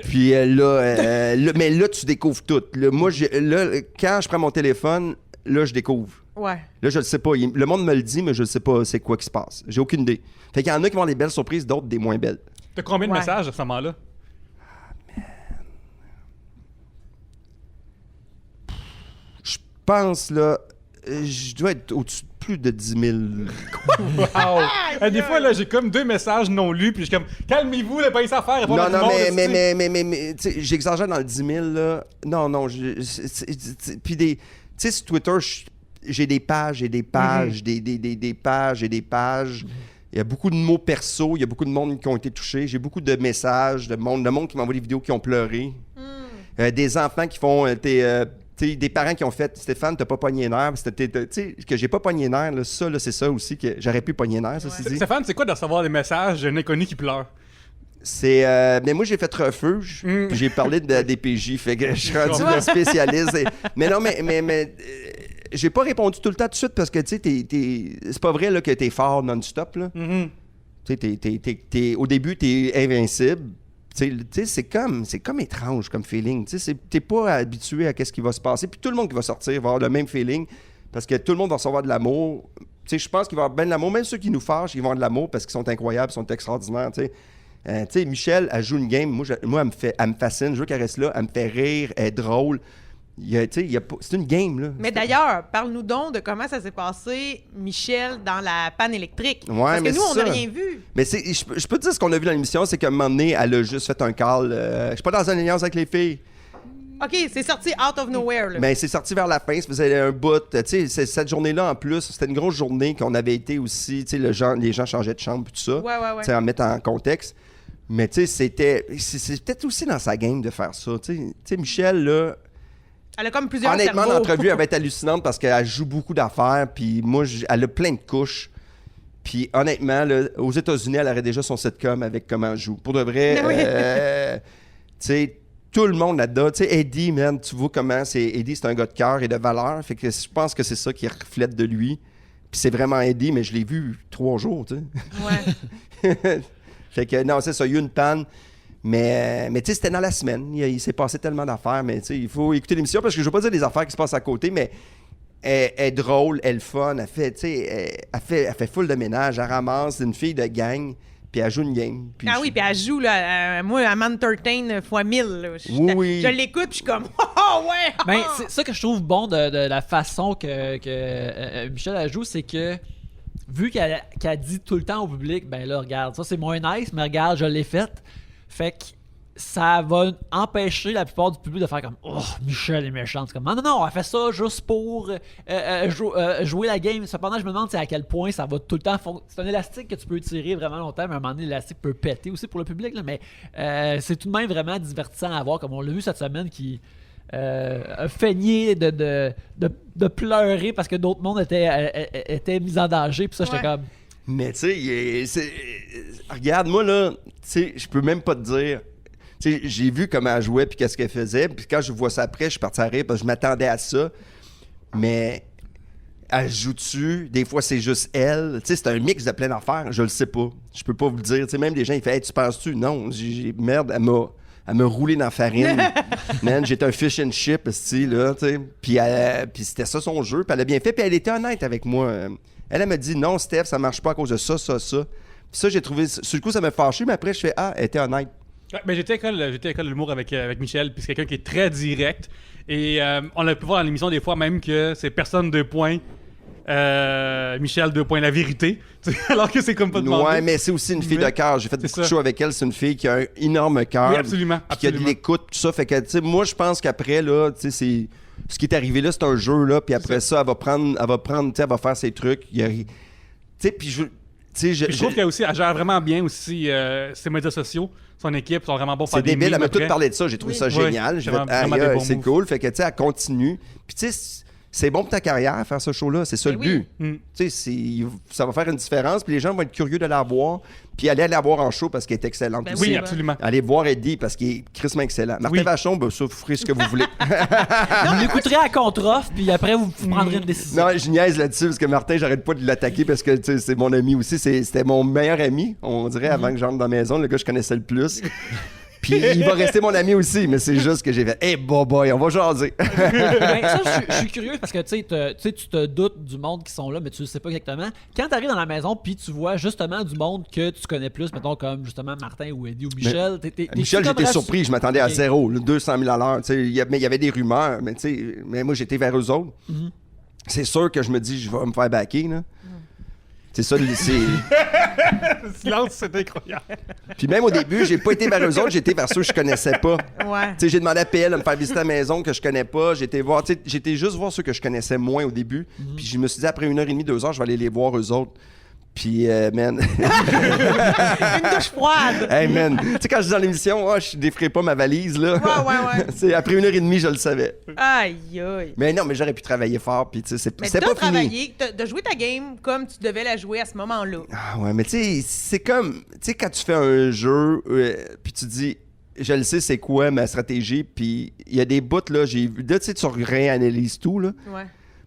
Puis là, mais là, tu découvres tout. Là, moi, quand je prends mon téléphone, là, je découvre. Ouais. Là, je le sais pas. Le monde me le dit, mais je ne sais pas c'est quoi qui se passe. J'ai aucune idée. Fait qu'il y en a qui vont avoir des belles surprises, d'autres des moins belles. T'as combien de messages à ce moment-là? Ah, man. Je pense, là, je dois être au-dessus de plus de 10 000. Wow! Des fois, là, j'ai comme 2 messages non lus, puis je suis comme, calmez-vous, là, pas ça à faire. Non, mais j'exagère dans le 10 000, là. Non, puis tu sais, sur Twitter, j'ai des pages et des pages, des pages et des pages. Il y a beaucoup de mots perso, il y a beaucoup de monde qui ont été touchés. J'ai beaucoup de messages, de monde qui m'envoie des vidéos qui ont pleuré. Des enfants qui font des parents qui ont fait « Stéphane, t'as pas pogné les nerfs. » Que j'ai pas pogné les nerfs, là, ça, là, c'est ça aussi que j'aurais pu pogner les nerfs, ça, c'est dit. Stéphane, c'est quoi de recevoir des messages d'un inconnu qui pleure? Mais moi, j'ai fait refuge, puis j'ai parlé de la DPJ, fait que je suis rendu le spécialiste. Mais non, mais j'ai pas répondu tout le temps tout de suite parce que, tu sais, c'est pas vrai là, que t'es fort non-stop, là. Tu sais, au début, t'es invincible. Tu sais, c'est comme étrange comme feeling. Tu sais, t'es pas habitué à ce qui va se passer. Puis tout le monde qui va sortir va avoir le même feeling parce que tout le monde va recevoir de l'amour. Tu sais, je pense qu'il va y avoir bien de l'amour. Même ceux qui nous fâchent, ils vont avoir de l'amour parce qu'ils sont incroyables, ils sont extraordinaires, tu sais. Tu sais, Michel, elle joue une game. Moi, elle me fascine. Je veux qu'elle reste là. Elle me fait rire. Elle est drôle. C'est une game, là. Mais d'ailleurs, parle-nous donc de comment ça s'est passé, Michel, dans la panne électrique. Ouais, parce que nous, on n'a ça. rien vu. Mais je peux te dire ce qu'on a vu dans l'émission, c'est qu'à un moment donné, elle a juste fait un call. Je suis pas dans une alliance avec les filles. OK, c'est sorti out of nowhere, là. Mais c'est sorti vers la fin, ça faisait un bout. Tu sais, cette journée-là, en plus, c'était une grosse journée qu'on avait été aussi. Tu sais, les gens changeaient de chambre, tout ça. Ouais. Tu sais, en mettant en contexte. Mais tu sais, c'est peut-être aussi dans sa game de faire ça. Tu sais, Michel, là. Elle a comme plusieurs Honnêtement, cerveaux. l'entrevue, elle va être hallucinante parce qu'elle joue beaucoup d'affaires. Puis moi, elle a plein de couches. Puis honnêtement, là, aux États-Unis, elle aurait déjà son sitcom avec comment elle joue. Pour de vrai, Oui. tu sais, tout le monde là-dedans. Tu sais, Eddie, man, tu vois comment Eddie, c'est un gars de cœur et de valeur. Fait que je pense que c'est ça qui reflète de lui. Puis c'est vraiment Eddie, mais je l'ai vu 3 jours, tu sais. Ouais. Fait que non, c'est ça, il y a eu une panne. Mais tu sais, c'était dans la semaine. Il s'est passé tellement d'affaires. Mais tu sais, il faut écouter l'émission parce que je veux pas dire des affaires qui se passent à côté, mais elle est drôle, elle est fun. Elle fait, tu sais, elle fait full de ménage. Elle ramasse une fille de gang, puis elle joue une game. Puis Ah oui, puis elle joue, là, moi, elle m'entertain fois 1000. Là. Oui. Je l'écoute, puis je suis comme, oh, ouais! Ben, c'est ça que je trouve bon de la façon que Michel elle joue, c'est que vu qu'elle dit tout le temps au public, ben là, regarde, ça c'est moins nice, mais regarde, je l'ai faite. Fait que ça va empêcher la plupart du public de faire comme oh, Michel est méchante. C'est comme non, elle fait ça juste pour jouer la game. Cependant, je me demande à quel point ça va tout le temps. C'est un élastique que tu peux tirer vraiment longtemps, mais à un moment donné, l'élastique peut péter aussi pour le public. Là, mais c'est tout de même vraiment divertissant à voir, comme on l'a vu cette semaine, qui a feigné de pleurer parce que d'autres mondes étaient mis en danger. Puis ça, j'étais comme. Mais tu sais, regarde, moi là, tu sais, je peux même pas te dire. Tu sais, j'ai vu comment elle jouait puis qu'est-ce qu'elle faisait. Puis quand je vois ça après, je suis parti à rire parce que je m'attendais à ça. Mais elle joue dessus. Des fois, c'est juste elle. Tu sais, c'est un mix de plein d'affaires. Je le sais pas. Je peux pas vous le dire. Tu sais, même des gens, ils font hey, tu penses-tu? Non, merde, elle m'a roulé dans la farine. Man, j'étais un fish and chip, style, là, tu sais. Puis c'était ça son jeu. Puis elle a bien fait. Puis elle était honnête avec moi. Elle m'a dit non, Steph, ça marche pas à cause de ça, ça, ça. Puis ça, j'ai trouvé. Sur le coup, ça m'a fâché, mais après, je fais elle était honnête. Ouais, ben j'étais à l'école de l'humour avec Michel, puis c'est quelqu'un qui est très direct. Et on a pu voir dans l'émission des fois même que c'est personne 2 points. Michel 2 points, la vérité. Alors que c'est comme pas demandé. Ouais, mais c'est aussi une fille de cœur. J'ai fait beaucoup de shows avec elle. C'est une fille qui a un énorme cœur. Oui, absolument. Puis qui a de l'écoute, tout ça. Fait que, tu sais, moi, je pense qu'après, là, tu sais, c'est. Ce qui est arrivé là, c'est un jeu, là. Puis après ça, elle va prendre, tu sais, elle va faire ses trucs. Tu sais, puis je trouve qu'elle aussi, elle gère vraiment bien aussi ses médias sociaux. Son équipe sont vraiment bons pour faire des débile, elle m'a après. tout parlé de ça. J'ai trouvé ça génial. J'ai fait, c'est cool. Fait que, tu sais, elle continue. Puis, tu sais, c'est bon pour ta carrière, faire ce show-là. C'est ça le but. Tu sais, ça va faire une différence. Puis les gens vont être curieux de la voir. Puis aller la voir en show parce qu'elle est excellente. Ben oui, absolument. Allez voir Eddie parce qu'il est crissement excellent. Martin Vachon, ben, ça, vous ferez ce que vous voulez. Vous l'écouterez à contre-offre, puis après, vous prendrez une décision. Non, je niaise là-dessus parce que Martin, j'arrête pas de l'attaquer parce que c'est mon ami aussi. C'était mon meilleur ami, on dirait, avant que j'entre dans la maison. Le gars que je connaissais le plus. Puis il va rester mon ami aussi, mais c'est juste que j'ai fait hey, boy, on va jaser. Ben, ça, je suis curieux parce que tu te doutes du monde qui sont là, mais tu ne sais pas exactement. Quand tu arrives dans la maison, puis tu vois justement du monde que tu connais plus, mettons comme justement Martin ou Eddie ou Michel. Michel, j'étais surpris, je m'attendais à zéro, 200 000 à l'heure. Mais il y avait des rumeurs, mais moi j'étais vers eux autres. Mm-hmm. C'est sûr que je me dis, je vais me faire backer. Là. C'est ça, le silence, c'est incroyable. Puis même au début, j'ai pas été vers eux autres, j'étais vers ceux que je connaissais pas. Ouais. T'sais, j'ai demandé à PL de me faire visiter la maison que je connais pas. J'étais juste voir ceux que je connaissais moins au début. Puis je me suis dit, après 1h30, 2 heures, je vais aller les voir eux autres. Puis, man. Une douche froide. Hey, man. Tu sais, quand je dis dans l'émission, je défrais pas ma valise, là. Ouais. Après 1h30, je le savais. Aïe, aïe. Mais non, mais j'aurais pu travailler fort, puis tu sais, Mais c'est t'as pas travaillé, fini. t'as joué ta game comme tu devais la jouer à ce moment-là. Ah ouais, mais tu sais, c'est comme, tu sais, quand tu fais un jeu, puis tu dis, je le sais, c'est quoi ma stratégie, puis il y a des bouts, là, j'ai vu, là, tu sais, tu réanalyses tout, là. Ouais.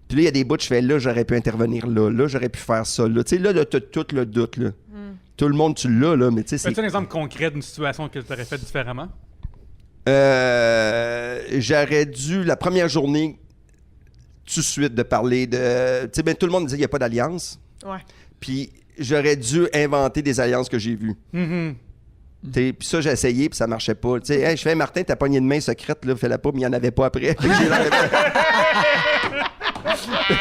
Puis là, il y a des bouts, je fais, là, j'aurais pu intervenir là, j'aurais pu faire ça, là. Tu sais, là, t'as tout le doute, là. Tout le monde, tu l'as, là, mais tu sais, c'est... As-tu un exemple concret d'une situation que tu aurais fait différemment? J'aurais dû, la première journée, tout de suite, de parler de... Tu sais, ben, tout le monde disait qu'il n'y a pas d'alliance. Ouais. Puis j'aurais dû inventer des alliances que j'ai vues. Puis ça, j'ai essayé, puis ça marchait pas. Tu sais, hey, je fais, Martin, t'as pogné de main secrète, là, fais-la pas, mais il n'y en avait pas après.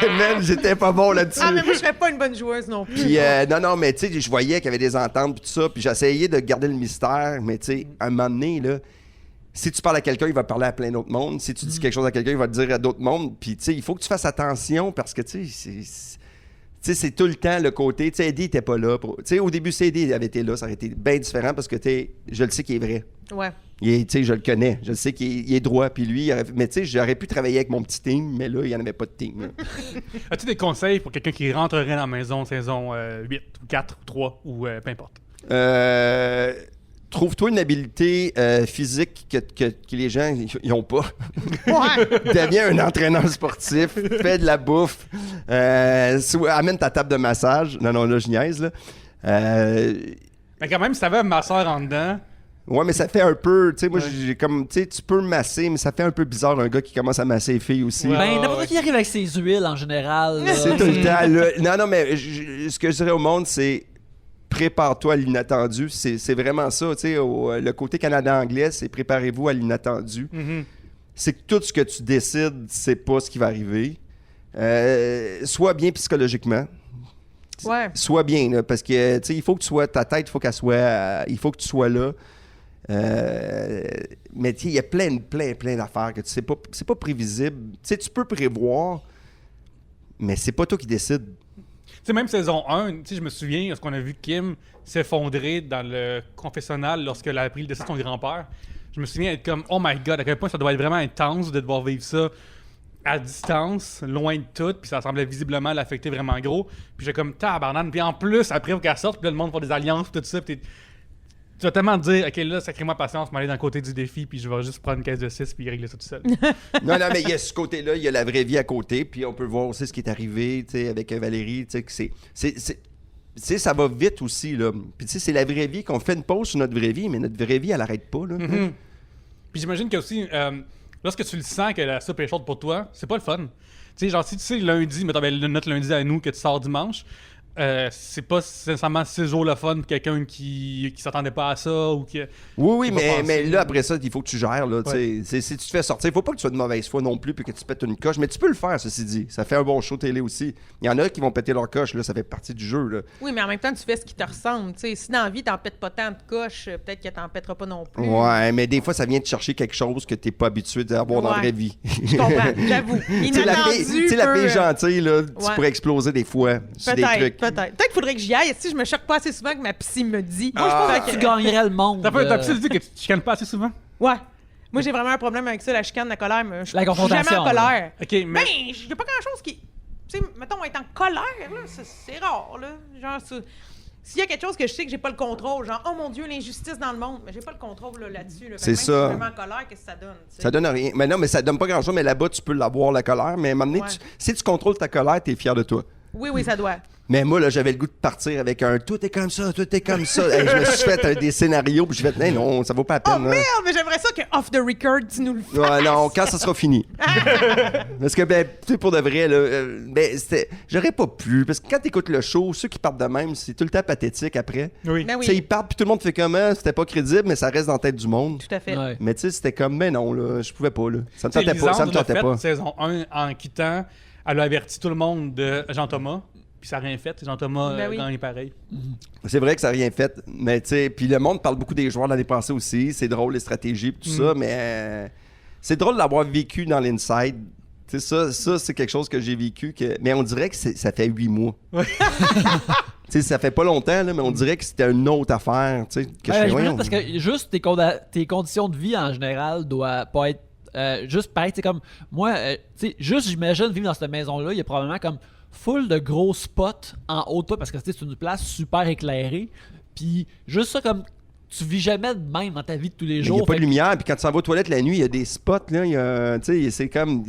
Même, j'étais pas bon là-dessus. Ah, mais moi, je serais pas une bonne joueuse non plus. Puis, non, mais tu sais, je voyais qu'il y avait des ententes, puis tout ça, puis j'essayais de garder le mystère, mais tu sais, à un moment donné, là, si tu parles à quelqu'un, il va parler à plein d'autres mondes. Si tu dis quelque chose à quelqu'un, il va te dire à d'autres mondes. Puis, tu sais, il faut que tu fasses attention parce que, tu sais, c'est tout le temps le côté. Tu sais, Eddie n'était pas là. Tu sais, au début, si Eddie avait été là, ça aurait été bien différent parce que, tu sais, je le sais qu'il est vrai. Ouais. Tu sais, je le connais. Je le sais qu'il est droit. Puis lui, mais tu sais, j'aurais pu travailler avec mon petit team, mais là, il n'y en avait pas de team. As-tu des conseils pour quelqu'un qui rentrerait dans la maison saison 8 ou 4 ou 3 ou peu importe? Trouve-toi une habileté physique que les gens n'ont pas. Ouais. Deviens un entraîneur sportif, fais de la bouffe, amène ta table de massage. Non, là, je niaise, là. Mais quand même, si t'avais un masseur en dedans... Ouais, mais ça fait un peu, tu sais, moi, j'ai comme, tu sais, tu peux masser, mais ça fait un peu bizarre un gars qui commence à masser les filles aussi. Ouais. Ben, n'importe qui arrive avec ses huiles, en général. là. C'est tout le temps, là. Non, mais ce que je dirais au monde, c'est prépare-toi à l'inattendu. C'est vraiment ça, tu sais, le côté Canada-anglais, c'est préparez-vous à l'inattendu. C'est que tout ce que tu décides, c'est pas ce qui va arriver. Sois bien psychologiquement. Ouais. Sois bien, là, parce que, tu sais, il faut que tu sois, ta tête, il faut qu'elle soit, il faut que tu sois là. Mais tu sais, il y a plein d'affaires que tu sais pas, c'est pas prévisible. Tu sais, tu peux prévoir, mais c'est pas toi qui décides. Tu sais, même saison 1, tu sais, je me souviens, lorsqu'on a vu Kim s'effondrer dans le confessionnal lorsqu'elle a appris le décès de son grand-père, je me souviens être comme, oh my god, à quel point ça doit être vraiment intense de devoir vivre ça à distance, loin de tout, puis ça semblait visiblement l'affecter vraiment gros. Puis j'ai comme, tabarnane, puis en plus, après, faut qu'elle sorte, puis là, le monde fait des alliances, tout ça, puis tu vas tellement te dire, ok, là, sacrez-moi patience, m'aller d'un côté du défi, puis je vais juste prendre une caisse de 6 puis régler ça tout seul. Non, mais il y a ce côté-là, il y a la vraie vie à côté, puis on peut voir aussi ce qui est arrivé, tu sais, avec Valérie, tu sais, que tu sais, ça va vite aussi, là. Puis tu sais, c'est la vraie vie, qu'on fait une pause sur notre vraie vie, mais notre vraie vie, elle n'arrête pas, là. Puis j'imagine qu'il y a aussi, lorsque tu le sens que la soupe est chaude pour toi, c'est pas le fun. Tu sais, genre, si tu sais lundi, mettons, notre lundi à nous, que tu sors dimanche, c'est pas nécessairement 6 jours le fun pour quelqu'un qui s'attendait pas à ça ou qui... Oui, qui va mais penser. là, après ça, il faut que tu gères, là, tu sais. Si tu te fais sortir, il faut pas que tu sois de mauvaise foi non plus puis que tu pètes une coche, mais tu peux le faire, ceci dit. Ça fait un bon show télé aussi. Il y en a qui vont péter leur coche, là, ça fait partie du jeu, là. Oui, mais en même temps, tu fais ce qui te ressemble. Tu sais, si dans la vie, t'en pètes pas tant de coches, peut-être que t'en pèteras pas non plus. Ouais, mais des fois, ça vient te chercher quelque chose que t'es pas habitué d'avoir dans la vraie vie. Je comprends, j'avoue. Tu sais, la fille gentille, là, tu Ouais. pourrais exploser des fois sur des trucs. Peut-être qu'il faudrait que j'y aille. Si je me choque pas assez souvent que ma psy me dit. Moi, je pense que tu gagnerais le monde. T'as psy dit que tu te chicanes pas assez souvent? Ouais. Moi, j'ai vraiment un problème avec ça, la chicane, la colère. Mais je La suis confrontation, jamais en colère. Ok, mais... Ben, il n'y a pas grand-chose qui... Tu sais, mettons, être en colère, là, c'est rare, là. Genre, s'il y a quelque chose que je sais que j'ai pas le contrôle, genre, oh mon Dieu, l'injustice dans le monde, mais j'ai pas le contrôle là-dessus. Là. C'est même ça. Si je suis vraiment en colère, qu'est-ce que ça donne? T'sais? Ça donne rien. Mais non, mais ça donne pas grand-chose, mais là-bas, tu peux l'avoir, la colère. Mais à un moment donné, Ouais. si tu contrôles ta colère, t'es fier de toi. Oui, ça doit. Mais moi, là, j'avais le goût de partir avec un « tout est comme ça, tout est comme ça ». Hey, je me suis fait des scénarios, puis je me suis fait « non, ça vaut pas la peine. Oh merde, mais j'aimerais ça que off the record, tu nous le fasses. Ouais, non, quand ça sera fini. Parce que, ben, tu sais, pour de vrai, là, ben, j'aurais pas pu. Parce que quand t'écoutes le show, ceux qui partent de même, c'est tout le temps pathétique après. Oui. Ben Tu sais, oui, ils partent, puis tout le monde fait comment, c'était pas crédible, mais ça reste dans la tête du monde. tout à fait. Ouais. Mais tu sais, c'était comme, mais non, là, je pouvais pas, là. Ça me Tu sais, tentait pas, ça me Lisandre tentait l'a pas. fait, saison 1, en quittant, elle a averti tout le monde de Jean-Thomas, puis ça n'a rien fait. Jean-Thomas Ben oui. gagne pareil. C'est vrai que ça n'a rien fait, mais tu sais, puis le monde parle beaucoup des joueurs l'année passée aussi, c'est drôle les stratégies pis tout ça, mais c'est drôle d'avoir vécu dans l'inside Tu sais, ça c'est quelque chose que j'ai vécu. Mais on dirait que ça fait 8 mois. Ouais. Tu sais, ça fait pas longtemps, là, mais on dirait que c'était une autre affaire. Tu sais, que je fais, voyons. Parce que juste tes conditions de vie en général doivent pas être juste pareil. C'est comme moi, tu sais, juste j'imagine vivre dans cette maison-là, il y a probablement comme full de gros spots en haut de toi parce que c'est une place super éclairée. Puis juste ça, comme tu vis jamais de même dans ta vie de tous les Il jours. n'y a pas de lumière, puis quand tu s'en vas aux toilettes la nuit, il y a des spots, là, tu sais, c'est comme...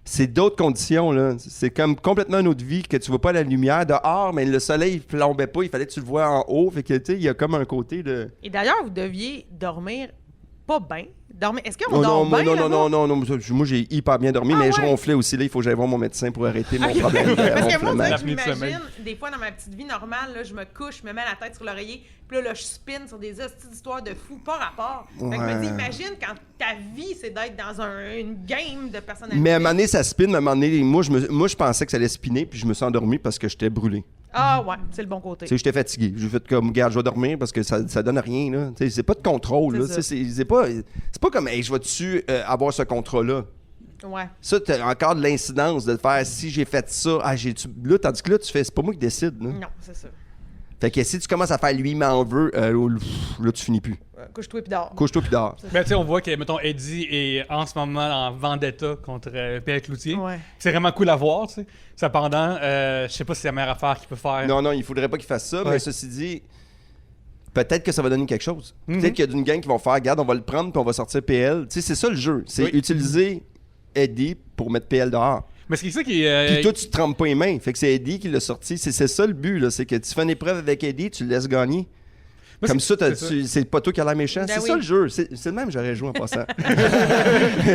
C'est d'autres conditions, là. C'est comme complètement une autre vie que tu vois pas la lumière dehors, mais le soleil ne plombait pas, il fallait que tu le vois en haut. Fait que, tu sais, il y a comme un côté de... Et d'ailleurs, vous deviez dormir pas bien. Est-ce qu'on Oh dort bien non, moi j'ai hyper bien dormi, mais je ouais? ronflais aussi, là, il faut que j'aille voir mon médecin pour arrêter mon Ok. problème de Parce que moi, ronflement. je L'apnée de sommeil. m'imagine, des fois, dans ma petite vie normale, là, je me couche, je me mets la tête sur l'oreiller, puis là, je spin sur des hosties d'histoires de fous, pas rapport. Fait que je me dis, imagine quand ta vie, c'est d'être dans une game de personnalité. Mais à un moment donné, ça spin, mais à un moment donné, moi je pensais que ça allait spinner, puis je me suis endormi parce que j'étais brûlé. Ah ouais, c'est le bon côté. Tu sais, j'étais fatigué. J'ai fait comme, regarde, je vais dormir parce que ça donne rien, là. Tu sais, c'est pas de contrôle, là. C'est ça. Tu sais, c'est pas comme, hey, je vais-tu avoir ce contrôle-là? Ouais. Ça, t'as encore de l'incidence de faire, si j'ai fait ça, là, tandis que là, tu fais, c'est pas moi qui décide, là. Non, c'est ça. Fait que si tu commences à faire lui m'en veut, là, tu finis plus. Couche-toi puis dors. Couche-toi puis dors. Ben, tu sais, on voit que, mettons, Eddie est en ce moment en vendetta contre Pierre Cloutier. Ouais. C'est vraiment cool à voir, tu sais. Cependant, je sais pas si c'est la meilleure affaire qu'il peut faire. Non, il faudrait pas qu'il fasse ça, Ouais. mais ceci dit, peut-être que ça va donner quelque chose. Mhm. Peut-être qu'il y a d'une gang qui vont faire, regarde, on va le prendre puis on va sortir PL. Tu sais, c'est ça le jeu. C'est Oui. utiliser Eddie pour mettre PL dehors. Mais c'est ça qui Puis toi, tu te trempes pas les mains. Fait que c'est Eddie qui l'a sorti. C'est ça le but, là. C'est que tu fais une épreuve avec Eddie, tu le laisses gagner. Moi, Comme ça, c'est c'est pas toi qui as l'air méchant. Ben C'est oui. ça le jeu. C'est le même, j'aurais joué en passant.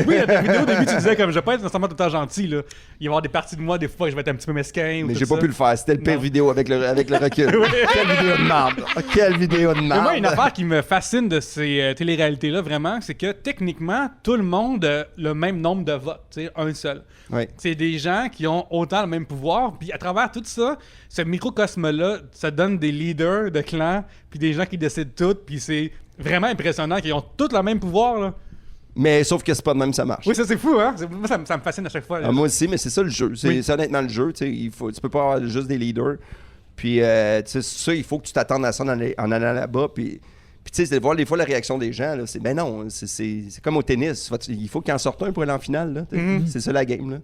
Oui, dans ta vidéo, au début, tu disais comme je vais pas être nécessairement tout le temps gentil, là. Il va y avoir des parties de moi, des fois, que je vais être un petit peu mesquin. Mais j'ai pas pu le faire. C'était le pire Non. vidéo avec le recul. Quelle vidéo de merde. Quelle vidéo de Mais moi, une merde. affaire qui me fascine de ces téléréalités-là, vraiment, c'est que techniquement, tout le monde a le même nombre de votes, tu sais, un seul. Ouais. C'est des gens qui ont autant le même pouvoir, puis à travers tout ça, ce microcosme-là, ça donne des leaders de clans, puis des gens qui décident tout, puis c'est vraiment impressionnant qu'ils ont tous le même pouvoir, là. Mais sauf que c'est pas de même, ça marche. Oui, ça c'est fou, hein? Moi, ça me fascine à chaque fois. là. Ah, moi aussi, mais c'est ça le jeu. C'est Oui. c'est honnêtement le jeu. Tu peux pas avoir juste des leaders. Puis, tu sais, ça, il faut que tu t'attendes à ça en allant là-bas. Puis tu sais, c'est de voir des fois la réaction des gens. Là, c'est, ben non, c'est comme au tennis. Il faut qu'il en sorte un pour aller en finale. Là, C'est ça la game. Là.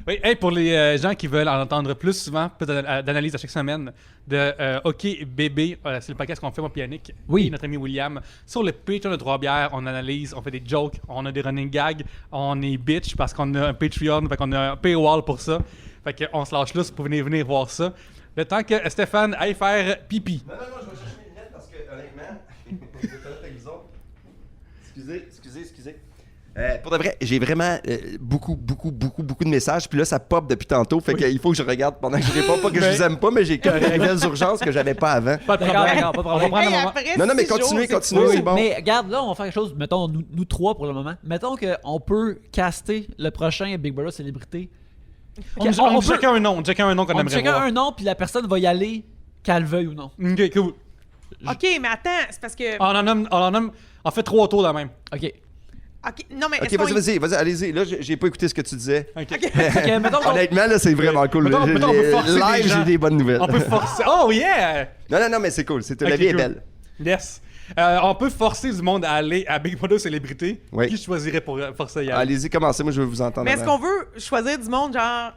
Oui, hey, pour les gens qui veulent en entendre plus souvent, peu d'analyse à chaque semaine, de OK Bébé, c'est le podcast qu'on fait, moi, Yannick, Oui. et notre ami William. Sur le Patreon de Trois-Bières, on analyse, on fait des jokes, on a des running gags, on est bitch parce qu'on a un Patreon, fait qu'on a un paywall pour ça. Fait qu'on se lâche là pour venir voir ça. Le temps que Stéphane aille faire pipi. Non, je vais chercher mes lunettes parce que, honnêtement, je vais être avec vous autres. Excusez. Pour de vrai, j'ai vraiment beaucoup de messages. Puis là, ça pop depuis tantôt. Fait qu'il faut que je regarde pendant que je réponds. Pas que je vous aime pas, mais j'ai comme des nouvelles urgences que j'avais pas avant. Pas de D'accord, problème. pas de On va problème. prendre un Hey, moment. après Non, mais 6 jours, continuez, c'est oui, cool. c'est bon. Mais regarde, là, on va faire quelque chose, mettons, nous trois pour le moment. Mettons qu'on peut caster le prochain Big Brother Célébrité. On dit chacun un nom, qu'on On aimerait chacun voir. un nom, puis la personne va y aller, qu'elle veuille ou non. OK, cool. OK, mais attends, c'est parce que... On fait 3 tours la même. OK. OK, non, mais Ok, est-ce qu'on- vas-y, allez-y. Là, j'ai pas écouté ce que tu disais. OK. Fait que, mettons qu'on- Honnêtement, là, c'est vraiment cool. Mettons, on peut forcer les Live, gens. j'ai des bonnes nouvelles. On peut forcer. Oh yeah! Non, mais c'est cool. La Ok, vie est cool. belle. Yes. On peut forcer du monde à aller à Big Brother Célébrité. Oui. Qui choisirait pour forcer à y aller? Allez-y, commencez. Moi, je veux vous entendre. Mais est-ce avant. qu'on veut choisir du monde genre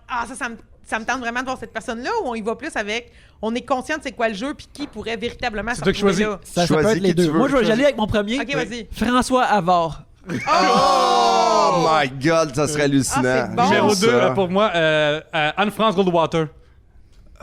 ça me tente vraiment de voir cette personne-là ou on y va plus avec on est conscient de c'est quoi le jeu puis qui pourrait véritablement C'est se toi qui retrouver choisis. là? ça peut Choisis être les qui tu deux. veux. Moi, je vais y Choisis. aller avec mon premier. OK, vas-y. François Havard. Oh my God, ça serait hallucinant. Ah, c'est bon. Numéro J'aime 2 ça. pour moi, Anne-France Goldwater.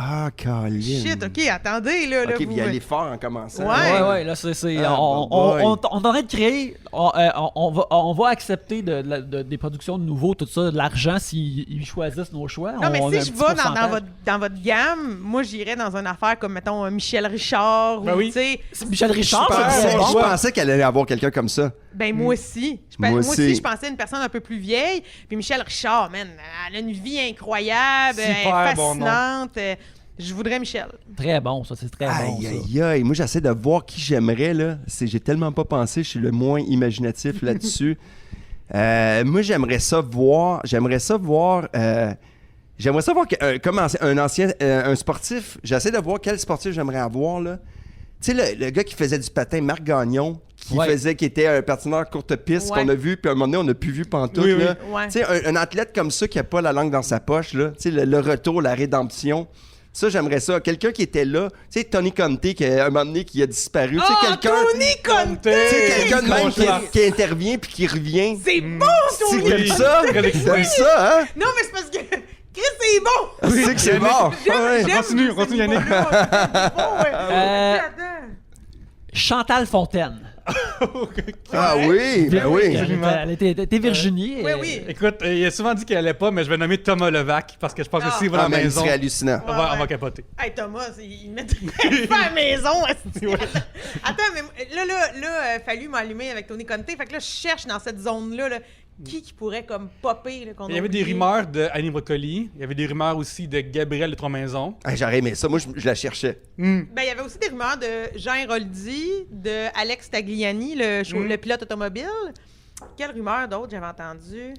Ah, Caroline. Shit, OK, attendez là Ok, vous... puis y aller fort en commençant. Ouais. Ouais, là, c'est. Ah, on boy. est en train de créer. On va accepter des productions de nouveau, tout ça, de l'argent s'ils choisissent nos choix. Non, mais On a un si je petit vais pourcentage. dans votre gamme, moi j'irais dans une affaire comme mettons Michel Richard Ben ou oui. tu sais C'est Michel Richard, Je c'est pensais, très bon. je pensais qu'elle allait avoir quelqu'un comme ça. ben moi aussi. Moi Moi aussi. aussi, je pensais à une personne un peu plus vieille. Puis Michel Richard, man, elle a une vie incroyable, elle est Super bon nom. fascinante. Je voudrais Michel. Très bon, ça, c'est très bon. Aïe, aïe. Moi, j'essaie de voir qui j'aimerais, là. J'ai tellement pas pensé. Je suis le moins imaginatif là-dessus. Moi, j'aimerais ça voir comme un sportif. J'essaie de voir quel sportif j'aimerais avoir, là. Tu sais, le gars qui faisait du patin, Marc Gagnon, qui était un patineur courte piste qu'on a vu, puis à un moment donné, on n'a plus vu pantoute. Oui. Là. Ouais. Tu sais, un athlète comme ça qui n'a pas la langue dans sa poche, là, tu sais, le retour, la rédemption. Ça, j'aimerais ça. Quelqu'un qui était là, tu sais, Tony Conte, qui à un moment donné, qui a disparu. Tu sais, quelqu'un. Tony Conte! Tu sais, quelqu'un de même Franchement. qui intervient puis qui revient. C'est bon, Tony! T'aimes ça? T'aimes ça, hein? Non, mais c'est parce que Chris, c'est bon! Tu sais que c'est mort. Ouais. Continue, Yannick. C'est bon, ouais. Attends. Chantal Fontaine. Ah oui, ben oui. Elle était Virginie. Oui. Écoute, il a souvent dit qu'elle allait pas, mais je vais nommer Thomas Levac parce que je pense que s'il va à Ah, la mais maison, c'est hallucinant. on va capoter. Hey Thomas, il mettrait pas à la maison. Attends, mais là, Fallu m'a allumé avec Tony Conte. Fait que là, je cherche dans cette zone-là qui pourrait comme popper. Là, Il y avait des rumeurs de Annie Brocoli. Il y avait des rumeurs aussi de Gabriel de Trois-Maisons. Ah, j'aurais aimé ça. Moi, je la cherchais. Ben, il y avait aussi des rumeurs de Jean Héroldi, de Alex Tagliani, le pilote automobile. Quelle rumeur d'autres j'avais entendu?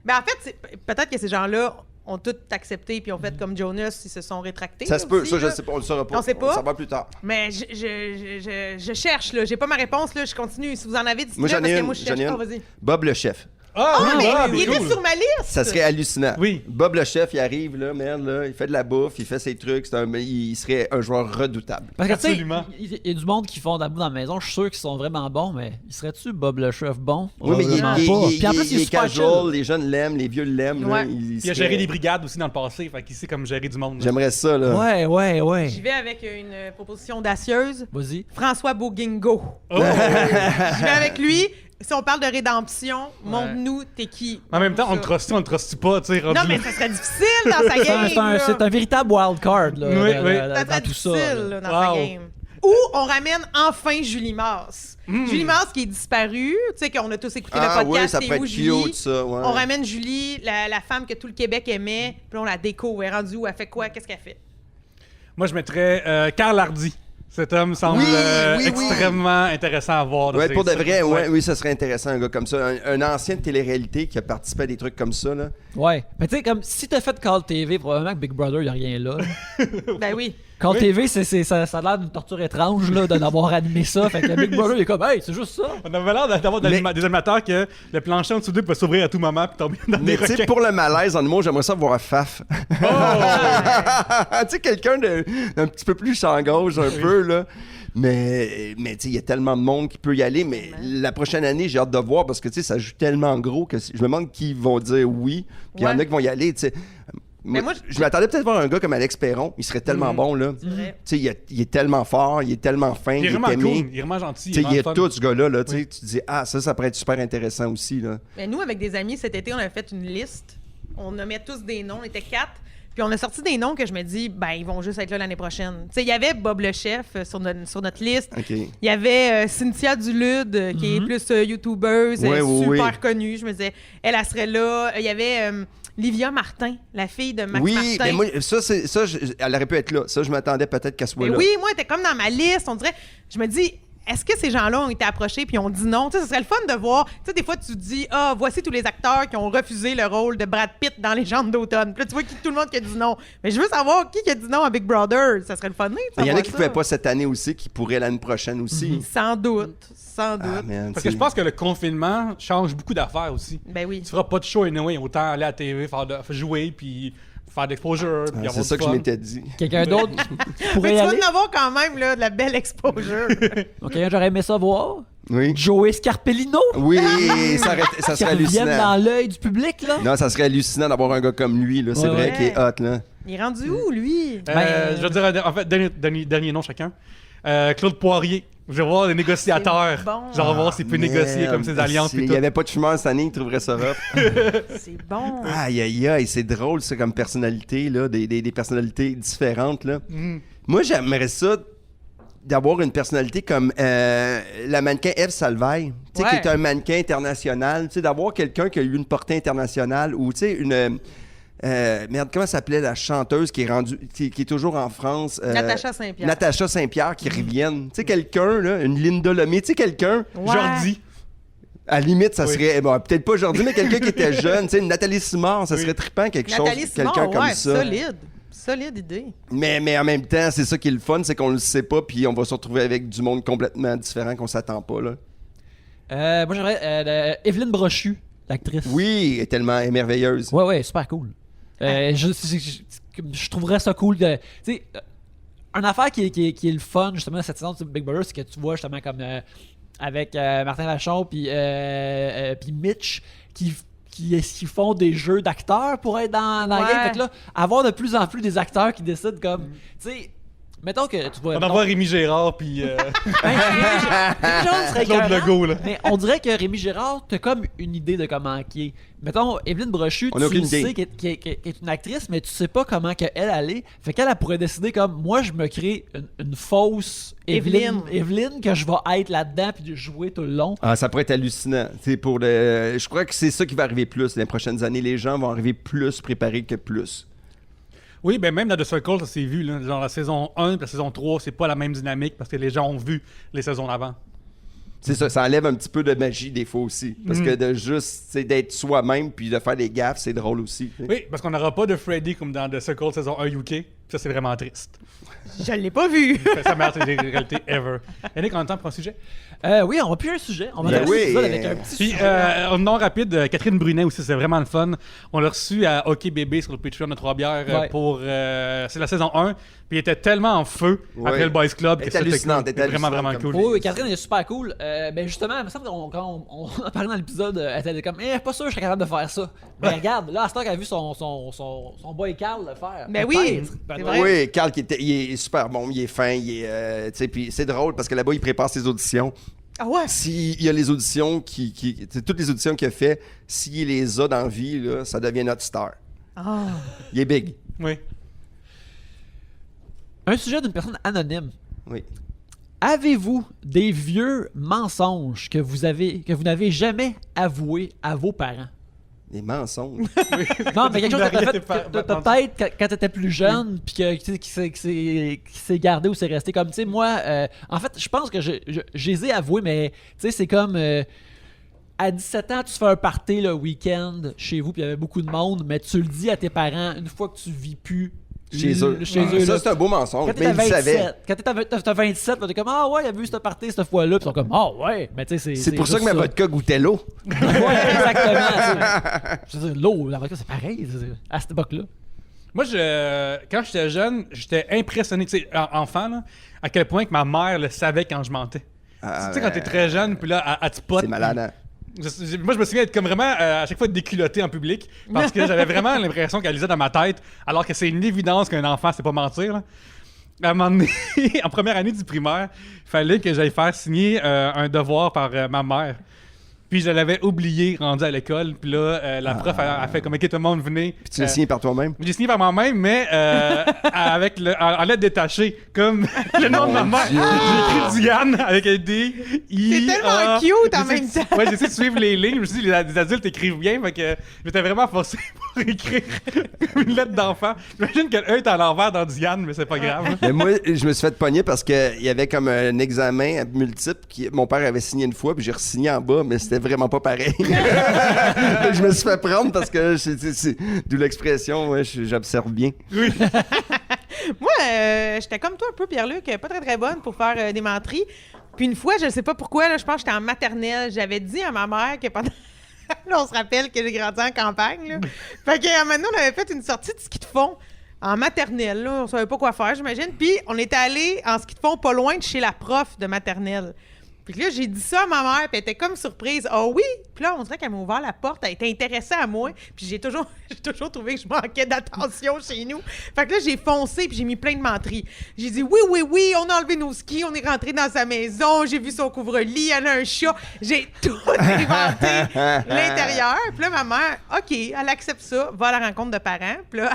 Ben, en fait, peut-être que ces gens-là ont tout accepté puis ont fait comme Jonas, ils se sont rétractés. Ça se peut, aussi, ça, je là. sais pas. On le saura pas. On sait pas. Ça va plus tard. Mais je cherche, là. J'ai pas ma réponse, là. Je continue. Si vous en avez, dites-le, Moi, j'en parce ai que une. moi, je cherche pas. Vas-y. Bob le chef. Ah, Ah, mais il cool. était sur ma liste! Ça serait hallucinant. Oui. Bob le chef, il arrive, là, merde, là, il fait de la bouffe, il fait ses trucs. Il serait un joueur redoutable. Parce que, tu sais, Absolument. il y a du monde qui font de la bouffe dans la maison. Je suis sûr qu'ils sont vraiment bons, mais il serait-tu Bob le chef bon? Oui, mais il Probablement pas. Puis en plus, il est est super casual, chill. les jeunes l'aiment, les vieux l'aiment. Ouais. Là, Il a géré des brigades aussi dans le passé, fait qu'il sait comme gérer du monde. là. J'aimerais ça, là. Ouais. J'y vais avec une proposition audacieuse. Vas-y. François Bouguingo. Oh! J'y vais avec lui. Si on parle de rédemption, montre-nous t'es qui. En même temps, on Ça. le trust pas, tu sais. rendu Non, mais là. ça serait difficile dans sa game. C'est un véritable wild card là, Oui, oui. Ça dans serait tout ça. difficile là. là, dans sa Wow. game. Ou on ramène enfin Julie Mars. Julie Mars qui est disparue. Tu sais qu'on a tous écouté Ah le oui, podcast. ça C'est pourrait où être Julie? cute, ça. Ouais. On ramène Julie, la femme que tout le Québec aimait. Puis on la découvre. Elle est rendue où? Elle fait quoi? Qu'est-ce qu'elle fait? Moi, je mettrais Karl Hardy. Cet homme semble Oui. extrêmement intéressant à voir. Ouais, pour de vrai, ouais. oui, ça serait intéressant, un gars comme ça. Un ancien de télé-réalité qui a participé à des trucs comme ça, là. Ouais. Mais tu sais, comme si t'as fait Call TV, probablement que Big Brother, il a rien là. Ben oui. Call TV, ça a l'air d'une torture étrange là, de d'avoir animé ça. Fait que Big Brother, il est comme, hey, c'est juste ça. On avait l'air d'avoir des animateurs que le plancher en dessous d'eux peut s'ouvrir à tout moment puis tomber dans des Mais tu sais, requins. pour le malaise, en humour, j'aimerais ça voir Faf. Oh! Tu sais, quelqu'un d'un petit peu plus champ-gauche, un peu, là. Mais tu sais, il y a tellement de monde qui peut y aller. Mais la prochaine année, j'ai hâte de voir parce que, tu sais, ça joue tellement gros que je me demande qui vont dire oui. Puis il y en a qui vont y aller, tu sais. Mais moi, je m'attendais peut-être à voir un gars comme Alex Perron. Il serait tellement bon, là. C'est vrai. Tu sais, il est tellement fort, il est tellement fin, Il est vraiment aimé. cool, il est vraiment gentil. Tu sais, il est vraiment tout, fun. ce gars-là. Là, tu sais, tu te dis, ah, ça pourrait être super intéressant aussi. Là. Mais nous, avec des amis, cet été, on avait fait une liste. On nommait tous des noms. On était 4. Puis on a sorti des noms que je me dis, ben, ils vont juste être là l'année prochaine. Tu sais, il y avait Bob le chef sur notre liste. OK. Il y avait Cynthia Dulude, qui est plus youtubeuse, Ouais, super oui. connue. Je me disais, elle serait là. Il y avait Livia Martin, la fille de Max Oui, Martin. mais moi, elle aurait pu être là. Ça, je m'attendais peut-être qu'elle soit Mais là. oui, moi, elle était comme dans ma liste. On dirait, je me dis, est-ce que ces gens-là ont été approchés puis ont dit non? Tu sais, ce serait le fun de voir. Tu sais, des fois, tu te dis, ah, voici tous les acteurs qui ont refusé le rôle de Brad Pitt dans Légende d'automne. Puis là, tu vois tout le monde qui a dit non. Mais je veux savoir qui a dit non à Big Brother. Ça serait le fun. Il y en a qui ne pouvaient pas cette année aussi, qui pourraient l'année prochaine aussi. Sans doute. Sans doute. Ah, man, Parce que je pense que le confinement change beaucoup d'affaires aussi. Ben oui. Tu feras pas de show anyway, autant aller à la TV, jouer, puis faire d'exposure. puis avoir c'est du ça que je fun. m'étais dit. Quelqu'un d'autre Mais pourrait tu y vas aller. en avoir quand même là, de la belle exposure. Donc, quelqu'un j'aurais aimé ça voir. Oui. Joey Scarpellino. Oui, ça Qui serait revienne hallucinant. dans l'œil du public, là. Non, ça serait hallucinant d'avoir un gars comme lui. Là. C'est Ouais, vrai ouais. qu'il est hot. Là. Il est rendu où, lui? Je veux dire, en fait, dernier nom chacun. Claude Poirier. Je vais voir les négociateurs. C'est bon. Genre, voir s'il peut négocier comme ses alliances. S'il puis n'y tout. avait pas de fumeur cette année, il trouverait ça rough. C'est bon. Aïe, aïe, aïe, c'est drôle, ça, comme personnalité, là, des personnalités différentes. Là. Mm. Moi, j'aimerais ça d'avoir une personnalité comme la mannequin Eve Salvaille, tu sais, Ouais. qui est un mannequin international, tu sais, d'avoir quelqu'un qui a eu une portée internationale ou, tu sais, une... merde, comment s'appelait la chanteuse qui est rendue, qui est toujours en France? Natacha Saint-Pierre. Natacha Saint-Pierre qui revienne. Tu sais, quelqu'un, là, une Linda Lemay, tu sais, quelqu'un... Ouais. Jordi. À la limite, ça serait, bon, peut-être pas aujourd'hui, mais quelqu'un qui était jeune, tu sais, une Nathalie Simard, ça serait trippant, Nathalie quelqu'un Simard, comme ça. Solide idée. Mais en même temps, c'est ça qui est le fun, c'est qu'on le sait pas, puis on va se retrouver avec du monde complètement différent qu'on s'attend pas, là. Moi, j'aimerais Evelyne Brochu, l'actrice. Oui, elle est tellement merveilleuse. Ouais, super cool. Je trouverais ça cool de. Tu sais, une affaire qui est le fun, justement, cette saison de Big Brother, c'est que tu vois, justement, comme avec Martin Vachon puis Mitch, qui font des jeux d'acteurs pour être dans la game. Fait que là, avoir de plus en plus des acteurs qui décident comme. Tu sais, mettons que tu vois. On envoie Rémi Gérard puis Rémi Gérard serait Claude écœurant, Legault, là. mais on dirait que Rémi Gérard, t'as comme une idée de comment qui est. Mettons, Evelyne Brochu, On a tu aucune sais idée. qu'elle est une actrice, mais tu sais pas comment elle est. Fait qu'elle pourrait décider comme, moi, je me crée une fausse Evelyne que je vais être là-dedans puis de jouer tout le long. Ah, ça pourrait être hallucinant. Je crois que c'est ça qui va arriver plus les prochaines années. Les gens vont arriver plus préparés que plus. Oui, ben même dans The Circle, ça s'est vu. Là. Genre la saison 1 et la saison 3, c'est pas la même dynamique parce que les gens ont vu les saisons d'avant. C'est ça enlève un petit peu de magie des fois aussi. Parce que de juste d'être soi-même puis de faire des gaffes, c'est drôle aussi. T'sais. Oui, parce qu'on n'aura pas de Freddy comme dans The Circle saison 1 UK. Ça, c'est vraiment triste. Je l'ai pas vu. Ça meilleure réalité ever. Yannick, on a le temps pour un sujet? Oui, on va plus un sujet. On va Ben faire un oui. épisode avec un petit Puis, sujet. un nom rapide, Catherine Brunet aussi, c'est vraiment le fun. On l'a reçu à Hockey Bébé sur le Patreon de 3 bières Ouais. pour. C'est la saison 1. Puis il était tellement en feu Ouais. après le Boys Club Elle que est hallucinante, c'était elle est vraiment, vraiment hallucinante cool. Oui, oui, Catherine est super cool. Ben justement, il me semble quand on a parlé dans l'épisode, elle était comme, pas sûr que je serais capable de faire ça. Mais regarde, là, à ce temps qu'elle a vu son boy Carl le faire. Ben oui, peut-être. c'est Peut-être. vrai. Oui, Carl, il est super bon, il est fin, puis c'est drôle parce que là-bas, il prépare ses auditions. Ah ouais? S'il y a les auditions toutes les auditions qu'il a fait, s'il les a dans la vie, là, ça devient notre star. Ah. Il est big. Oui. Un sujet d'une personne anonyme. Oui. Avez-vous des vieux mensonges que vous n'avez jamais avoués à vos parents? Des mensonges. Non, mais quelque chose que t'as fait Par- que t'as peut-être quand t'étais plus jeune, puis qui s'est gardé ou s'est resté comme, tu sais, moi, en fait, je pense que je les ai avoués, mais, tu sais, c'est comme, à 17 ans, tu fais un party le week-end chez vous, puis il y avait beaucoup de monde, mais tu le dis à tes parents une fois que tu vis plus Chez eux. Ça, Ça, c'est un beau mensonge. quand Mais il le savait. t'as 27, t'es comme, ah ouais, il a vu ce party cette fois-là, puis ils sont comme, ah ouais, mais tu sais, C'est pour ça juste que ma vodka goûtait l'eau. Ouais, exactement. Je veux dire, l'eau, la vodka, c'est pareil, à cette époque-là. Moi, quand j'étais jeune, j'étais impressionné, tu sais, enfant, là, à quel point que ma mère le savait quand je mentais. Tu sais, quand t'es très jeune, puis là, elle te pote. C'est malade, hein? Moi, je me souviens être comme vraiment à chaque fois déculotté en public parce que j'avais vraiment l'impression qu'elle lisait dans ma tête, alors que c'est une évidence qu'un enfant, c'est pas mentir. Là. À un moment donné, en première année du primaire, il fallait que j'aille faire signer un devoir par ma mère. Puis je l'avais oublié, rendu à l'école. Puis là, la prof a fait comme, OK, tout le monde, venez. Puis tu l'as signé par toi-même. J'ai signé par moi-même, mais avec en lettre détachée, comme le nom de ma mère. Dieu. J'ai écrit Diane avec un D, I, C'est tellement cute en même temps. Ouais, j'essaie de suivre les lignes. Je me suis dit, les adultes écrivent bien, fait que j'étais vraiment forcé pour écrire une lettre d'enfant. J'imagine que le E est à l'envers dans Diane, mais c'est pas grave. Mais moi, je me suis fait pogner parce qu'il y avait comme un examen multiple que mon père avait signé une fois, puis j'ai re-signé en bas, mais c'était vraiment pas pareil. Je me suis fait prendre parce que d'où l'expression, ouais, j'observe bien. Moi, j'étais comme toi un peu, Pierre-Luc, pas très très bonne pour faire des menteries. Puis une fois, je sais pas pourquoi, là, je pense que j'étais en maternelle, j'avais dit à ma mère que pendant... Là, on se rappelle que j'ai grandi en campagne, là. Fait que maintenant, on avait fait une sortie de ski de fond en maternelle, là. On savait pas quoi faire, j'imagine. Puis on était allé en ski de fond pas loin de chez la prof de maternelle. Puis là, j'ai dit ça à ma mère, puis elle était comme surprise. « Ah oui? » Puis là, on dirait qu'elle m'a ouvert la porte, elle était intéressée à moi, puis j'ai toujours trouvé que je manquais d'attention chez nous. Fait que là, j'ai foncé, puis j'ai mis plein de menteries. J'ai dit « Oui, oui, oui, on a enlevé nos skis, on est rentré dans sa maison, j'ai vu son couvre-lit, elle a un chat. » J'ai tout inventé l'intérieur. Puis là, ma mère, OK, elle accepte ça, va à la rencontre de parents. Puis là,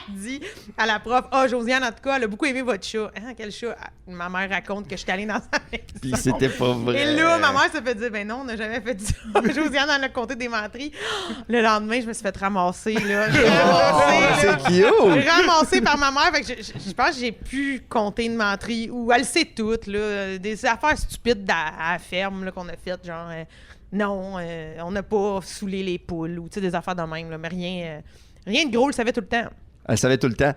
Elle dit à la prof, Josiane, en tout cas, elle a beaucoup aimé votre chat. Hein, quel chat? Ma mère raconte que je suis allée dans sa maison. Puis c'était pas vrai. Et là, ma mère se fait dire, ben non, on n'a jamais fait ça. Josiane en a compté des menteries. Le lendemain, je me suis fait ramasser, là. C'est cute! Ramassée par ma mère. Fait que je pense que j'ai pu compter une menterie où elle sait toutes, là. Des affaires stupides à la ferme, là, qu'on a faites, genre, non, on n'a pas saoulé les poules, ou, tu sais, des affaires de même, là. Mais rien de gros, elle le savait tout le temps. Elle savait tout le temps.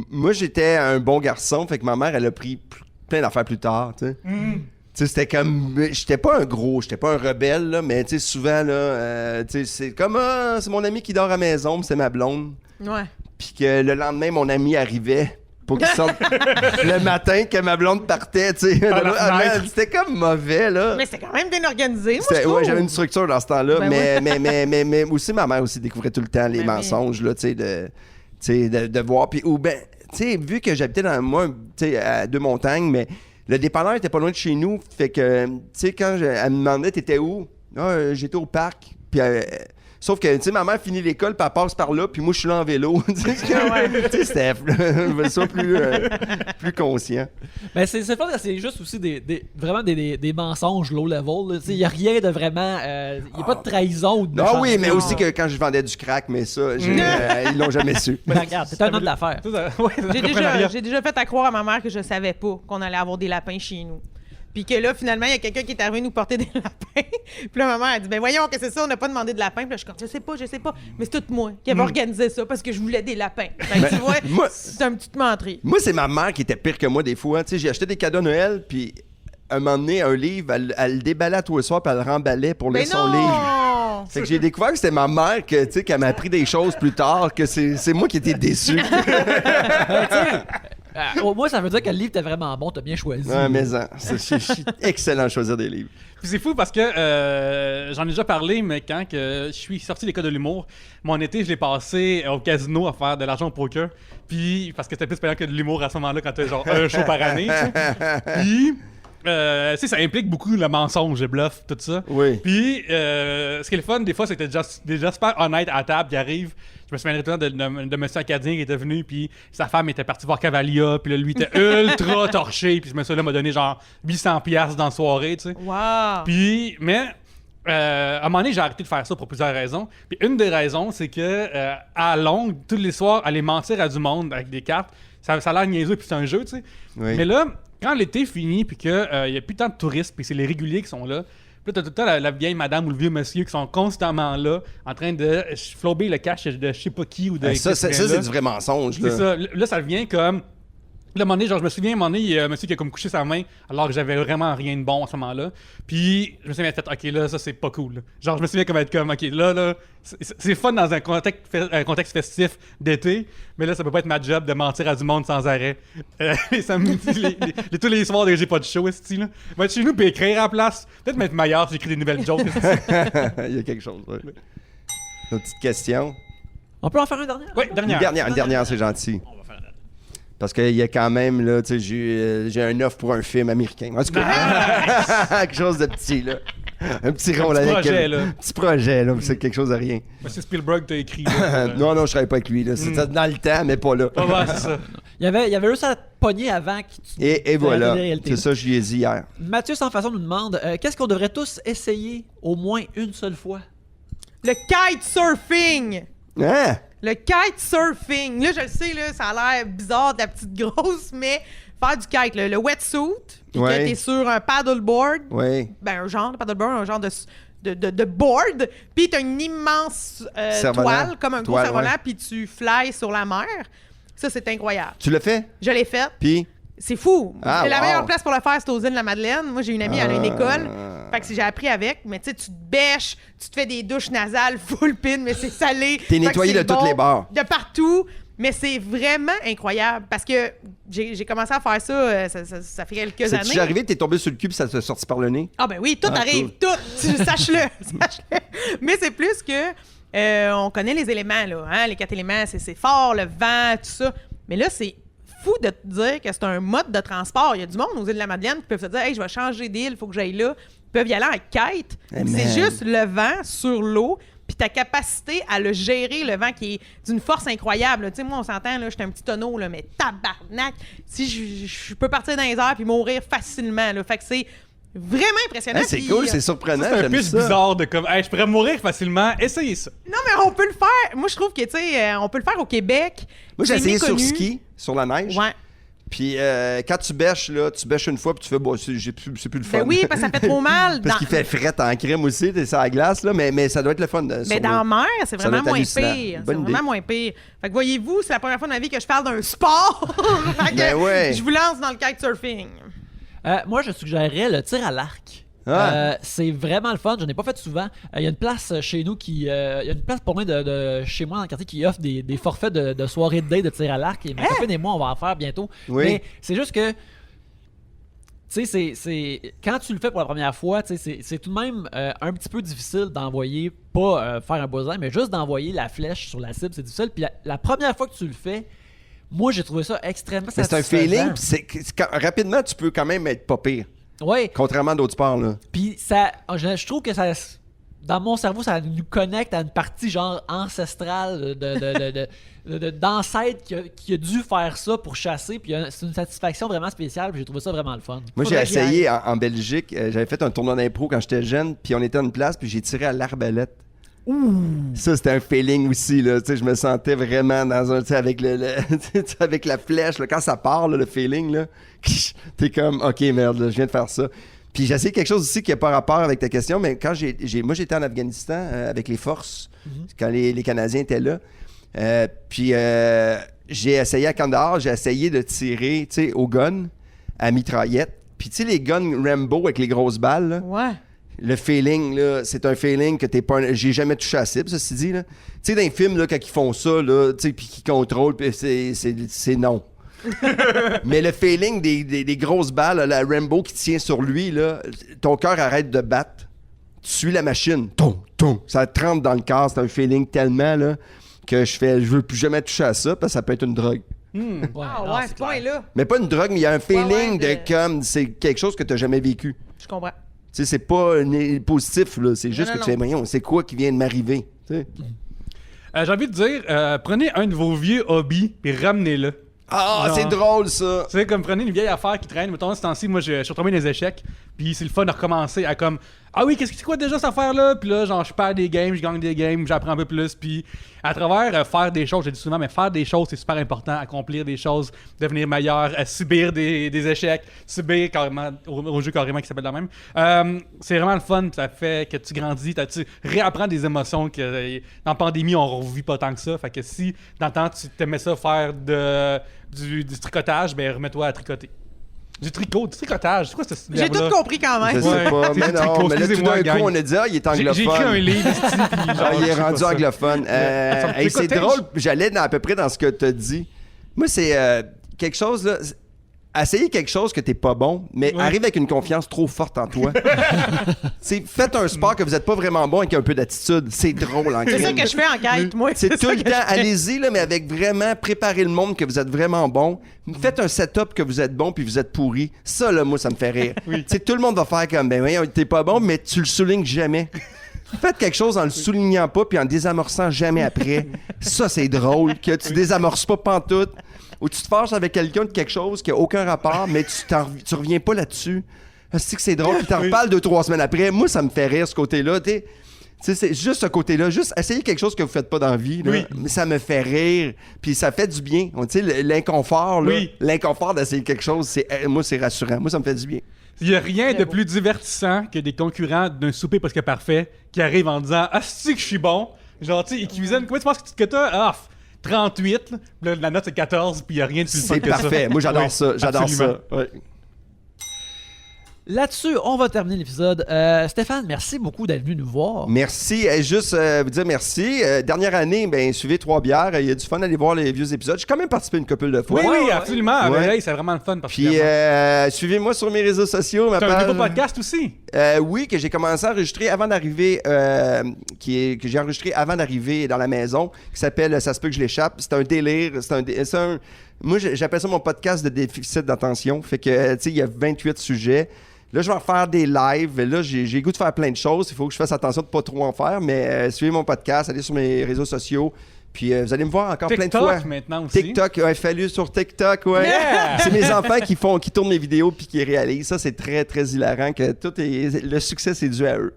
Moi, j'étais un bon garçon, fait que ma mère, elle a pris plein d'affaires plus tard, tu sais. Tu sais, c'était comme... J'étais pas un rebelle, là, mais tu sais, souvent, là, tu sais, c'est comme, c'est mon ami qui dort à la maison, c'est ma blonde. Ouais. Puis que le lendemain, mon ami arrivait pour qu'il sorte le matin que ma blonde partait, tu sais. C'était comme mauvais, là. Mais c'était quand même bien organisé, moi, je trouve. Ouais, j'avais une structure dans ce temps-là, Ben mais aussi, ma mère aussi découvrait tout le temps les mensonges, là, tu sais, de voir. Puis, tu sais, vu que j'habitais dans, moi, tu sais, à Deux-Montagnes, mais le dépanneur était pas loin de chez nous, fait que, tu sais, quand elle me demandait, t'étais où? J'étais au parc, puis... sauf que, tu sais, ma mère finit l'école, puis elle passe par là, puis moi, je suis là en vélo. Tu sais, c'était ça plus conscient. Mais c'est fun, c'est juste aussi vraiment des mensonges low level. Il n'y a rien de vraiment... Il n'y a pas de trahison ou de Ah oui, méchanceté. mais aussi que quand je vendais du crack, mais ça, ils l'ont jamais su. Mais regarde, c'est un autre l'affaire. J'ai déjà fait à croire à ma mère que je savais pas qu'on allait avoir des lapins chez nous. Puis que là, finalement, il y a quelqu'un qui est arrivé nous porter des lapins. Puis là, ma mère a dit, ben voyons que c'est ça, on n'a pas demandé de lapins. Puis là, je suis comme, je sais pas. Mais c'est tout moi qui avait organisé ça parce que je voulais des lapins. Fait que tu vois, c'est un petit menterie. Moi, c'est ma mère qui était pire que moi des fois. Tu sais, j'ai acheté des cadeaux à Noël, puis un moment donné, un livre, elle le déballait à tous les soirs, puis elle le remballait pour lire son livre. Fait que j'ai découvert que c'était ma mère qu'elle m'a appris des choses plus tard, que c'est moi qui étais déçu. Au moins, ça veut dire que le livre était vraiment bon, t'as bien choisi. Ouais, mais je suis excellent à choisir des livres. Puis c'est fou parce que j'en ai déjà parlé, mais quand je suis sorti de l'école de l'humour, mon été, je l'ai passé au casino à faire de l'argent au poker. Puis, parce que c'était plus payant que de l'humour à ce moment-là quand t'as genre un show par année. Puis, tu sais, ça implique beaucoup le mensonge, le bluff, tout ça. Oui. Puis, ce qui est le fun, des fois, c'est que t'es déjà super honnête à la table qui arrive. Je me souviens de monsieur Acadien qui était venu, puis sa femme était partie voir Cavalia, puis là, lui était ultra torché, puis ce monsieur-là m'a donné genre 800$ dans la soirée, tu sais. Wow! Puis, mais... à un moment donné, j'ai arrêté de faire ça pour plusieurs raisons. Puis une des raisons, c'est que à longue, tous les soirs, aller mentir à du monde avec des cartes, ça a l'air niaiseux, puis c'est un jeu, tu sais. Oui. Mais là, quand l'été finit, puis qu'il n'y a plus tant de touristes, puis c'est les réguliers qui sont là, puis là, t'as tout le temps la vieille madame ou le vieux monsieur qui sont constamment là, en train de flober le cash de je sais pas qui ou de... ça, c'est du vrai mensonge, là. C'est ça. Là, ça devient comme... Là, à un moment donné, genre, je me souviens, à un moment donné, il y a un monsieur qui a comme couché sa main alors que j'avais vraiment rien de bon à ce moment-là. Puis, je me souviens être fait, OK, là, ça, c'est pas cool. Là. Genre, je me souviens comme être comme, OK, là, c'est fun dans un contexte festif d'été, mais là, ça peut pas être ma job de mentir à du monde sans arrêt. Les samedis, tous les soirs, j'ai pas de show, esti, là. Va être chez nous puis écrire à la place. Peut-être m'être meilleur si j'écris des nouvelles jokes, Il y a quelque chose, ouais. Une petite question. On peut en faire une dernière? Oui, Une dernière, c'est gentil. Parce qu'il y a quand même, là, tu sais, j'ai un offre pour un film américain. En tout cas, quelque chose de petit, là. Un petit rôle avec... Un petit projet, là. C'est quelque chose de rien. C'est Spielberg t'a écrit. Non, je travaille pas avec lui, là. C'était dans le temps, mais pas là. Ouais, c'est ça. Il y avait juste à te pogner avant que tu... Et voilà. C'est ça, je lui ai dit hier. Mathieu Sans Façon nous demande, qu'est-ce qu'on devrait tous essayer au moins une seule fois? Le kitesurfing! Hein? Le kitesurfing. Là, je le sais, là, ça a l'air bizarre de la petite grosse, mais faire du kite, le wetsuit, puis que t'es sur un paddleboard. Oui. Ben, un genre de paddleboard, un genre de board, puis t'as une immense toile, comme un gros cerf-volant, puis tu fly sur la mer. Ça, c'est incroyable. Tu l'as fait? Je l'ai fait. Puis? C'est fou. La meilleure wow. place pour le faire, c'est aux îles de la Madeleine. Moi, j'ai une amie, elle a une école. Fait que j'ai appris avec. Mais tu sais, tu te bêches, tu te fais des douches nasales full pin, mais c'est salé. T'es nettoyé de toutes les bords. De partout. Mais c'est vraiment incroyable. Parce que j'ai commencé à faire ça, ça fait quelques années. C'est arrivé, t'es tombé sur le cul puis ça t'est sorti par le nez? Ah ben oui, tout arrive. Cool. Tout. Sache-le. Mais c'est plus que... on connaît les éléments, là. Hein? Les 4 éléments, c'est fort, le vent, tout ça. Mais là, c'est fou de te dire que c'est un mode de transport. Il y a du monde aux îles de la Madeleine qui peuvent se dire « Hey, je vais changer d'île, il faut que j'aille là. » Ils peuvent y aller en kite. C'est juste le vent sur l'eau. puis ta capacité à le gérer, le vent qui est d'une force incroyable. Tu sais, moi, on s'entend, là, j'étais un petit tonneau, là, mais tabarnak, si je peux partir dans les airs puis mourir facilement. Là. Fait que c'est vraiment impressionnant. C'est puis, cool, c'est surprenant. C'est un j'aime pitch ça. bizarre de comme, hey, je pourrais mourir facilement, essayez ça. Non, mais on peut le faire. Moi, je trouve que, tu sais, on peut le faire au Québec. Moi, j'ai C'est essayé sur méconnu. ski, sur la neige. Ouais. Puis quand tu bêches, là, tu bêches une fois, puis tu fais, bon, c'est plus le fun. Ben oui, parce que ça fait trop mal. Parce qu'il fait fret en crème aussi, t'es sur la glace, là, mais ça doit être le fun. Mais dans la mer, c'est ça doit vraiment être moins hallucinant. pire. Bonne C'est idée. vraiment moins pire. Fait que voyez-vous, c'est la première fois de ma vie que je parle d'un sport. Fait que Ben ouais. je vous lance dans le kitesurfing. Moi, je suggérerais le tir à l'arc. Ah. C'est vraiment le fun. Je n'ai pas fait souvent. Il y a une place chez nous il y a une place pour moi de chez moi dans le quartier qui offre des forfaits de soirées de date de tir à l'arc. Et ma copine et moi, on va en faire bientôt. Oui. Mais c'est juste que, tu sais, c'est quand tu le fais pour la première fois, tu sais, c'est tout de même un petit peu difficile d'envoyer, pas faire un bullseye, mais juste d'envoyer la flèche sur la cible, c'est difficile. Puis la première fois que tu le fais, moi, j'ai trouvé ça extrêmement Mais c'est un satisfaisant. feeling, puis rapidement, tu peux quand même être pas pire. Ouais. Contrairement à d'autres sports, là. Puis ça, je trouve que ça, dans mon cerveau, ça nous connecte à une partie genre ancestrale d'ancêtre qui a dû faire ça pour chasser. Puis c'est une satisfaction vraiment spéciale. Puis j'ai trouvé ça vraiment le fun. Moi, j'ai Faudrait que j'y essayé en Belgique. J'avais fait un tournoi d'impro quand j'étais jeune, puis on était à une place, puis j'ai tiré à l'arbalète. Ça, c'était un feeling aussi, là. Tu sais, je me sentais vraiment dans un... Tu sais, avec, avec la flèche, là, quand ça part, là, le feeling, là, t'es comme, OK, merde, là, je viens de faire ça. Puis j'ai essayé quelque chose aussi qui n'a pas rapport avec ta question, mais quand moi, j'étais en Afghanistan avec les forces, quand les Canadiens étaient là. Puis j'ai essayé à Kandahar, j'ai essayé de tirer, tu sais, au gun, à mitraillette. Puis tu sais, les guns Rambo avec les grosses balles, là, Ouais. le feeling, là, c'est un feeling que t'es pas... J'ai jamais touché à la cible, ceci dit, là. Tu sais, dans les films, là, quand ils font ça, là, tu sais, puis qu'ils contrôlent, puis c'est non. Mais le feeling des grosses balles, là, la Rambo qui tient sur lui, là, ton cœur arrête de battre. Tu suis la machine. Tom, tom. Ça te rentre dans le corps. C'est un feeling tellement, là, que je veux plus jamais toucher à ça, parce que ça peut être une drogue. Ouais, Ah non, ouais, c'est ce clair. point-là. Mais pas une drogue, mais il y a un feeling ouais, de comme... C'est quelque chose que t'as jamais vécu. Je comprends. Tu sais, c'est pas positif, là. C'est juste non, que tu fais, voyons, c'est quoi qui vient de m'arriver? Tu sais. J'ai envie de dire, prenez un de vos vieux hobbies et ramenez-le. Ah, Non. c'est drôle, ça! Tu sais, comme prenez une vieille affaire qui traîne. Mettons, ce temps-ci, moi, je suis retombé dans les échecs. Puis c'est le fun de recommencer à comme, ah oui, c'est quoi déjà cette affaire-là? Puis là, genre, je perds des games, je gagne des games, j'apprends un peu plus. Puis à travers faire des choses, je dis souvent, mais faire des choses, c'est super important. Accomplir des choses, devenir meilleur, subir des échecs, subir carrément, au jeu carrément qui s'appelle la même. C'est vraiment le fun. Ça fait que tu grandis, tu réapprends des émotions que dans la pandémie, on ne revit pas tant que ça. Fait que si, dans le temps, tu t'aimais ça faire du tricotage, ben remets-toi à tricoter. Du tricotage, c'est quoi ce J'ai tout compris quand Je même. sais Ouais. pas, C'est mais du non, tricot, mais là, tout excusez-moi, d'un gang. coup, on a dit, ah, il est anglophone. J'ai écrit un livre, esti, puis Ah, genre, il est je sais pas rendu ça. anglophone. Hey, c'est tricotage. drôle, j'allais à peu près dans ce que tu as dit. Moi, c'est quelque chose, là... Essayez quelque chose que t'es pas bon, mais Ouais. arrive avec une confiance trop forte en toi. Faites un sport que vous êtes pas vraiment bon avec un peu d'attitude. C'est drôle en C'est ça crime. que je fais en quête, moi. C'est tout ça le que temps. je fais. Allez-y, là, mais avec vraiment préparer le monde que vous êtes vraiment bon. Faites un setup que vous êtes bon puis vous êtes pourri. Ça, là, moi, ça me fait rire. Tu sais, tout le monde va faire comme, ben oui, t'es pas bon, mais tu le soulignes jamais. Faites quelque chose en le soulignant pas puis en désamorçant jamais après. Ça, c'est drôle que tu désamorces pas pantoute. Ou tu te fâches avec quelqu'un de quelque chose qui a aucun rapport, mais tu reviens pas là-dessus. C'est drôle, puis t'en reparles 2-3 semaines après. Moi, ça me fait rire, ce côté-là. Tu sais, c'est juste ce côté-là. Juste essayer quelque chose que vous faites pas dans la vie. Là. Oui. Mais ça me fait rire. Puis ça fait du bien. Tu sais, l'inconfort, là, Oui. l'inconfort d'essayer quelque chose, moi, c'est rassurant. Moi, ça me fait du bien. Il n'y a rien de Très beau. plus divertissant que des concurrents d'un souper presque parfait qui arrivent en disant, ah, c'est que je suis bon. Genre, tu sais, ils cuisinent. Comment tu penses que t'as? Ah, 38. Là, la note, c'est 14. Puis il n'y a rien de plus fun C'est que ça. parfait. Moi, j'adore Oui, ça. J'adore absolument. ça. Ouais. Là-dessus, on va terminer l'épisode. Stéphane, merci beaucoup d'être venu nous voir. Merci. Juste vous dire merci. Dernière année, ben suivez 3 bières. Il y a du fun d'aller voir les vieux épisodes. J'ai quand même participé une couple de fois. Oui, oui, absolument. Ouais. Mais, hey, c'est vraiment le fun. Puis suivez-moi sur mes réseaux sociaux. Ma c'est un page. nouveau podcast aussi. Oui, que j'ai commencé à enregistrer avant d'arriver, que j'ai enregistré avant d'arriver dans la maison, qui s'appelle Ça se peut que je l'échappe. C'est un délire. Moi, j'appelle ça mon podcast de déficit d'attention. Fait que, tu sais, il y a 28 sujets. Là, je vais faire des lives. Là, j'ai le goût de faire plein de choses. Il faut que je fasse attention de ne pas trop en faire. Mais suivez mon podcast, allez sur mes réseaux sociaux. Puis vous allez me voir encore plein de fois. TikTok maintenant aussi. TikTok, fallu sur TikTok, ouais. Yeah! C'est mes enfants qui tournent mes vidéos puis qui réalisent. Ça, c'est très, très hilarant que le succès, c'est dû à eux.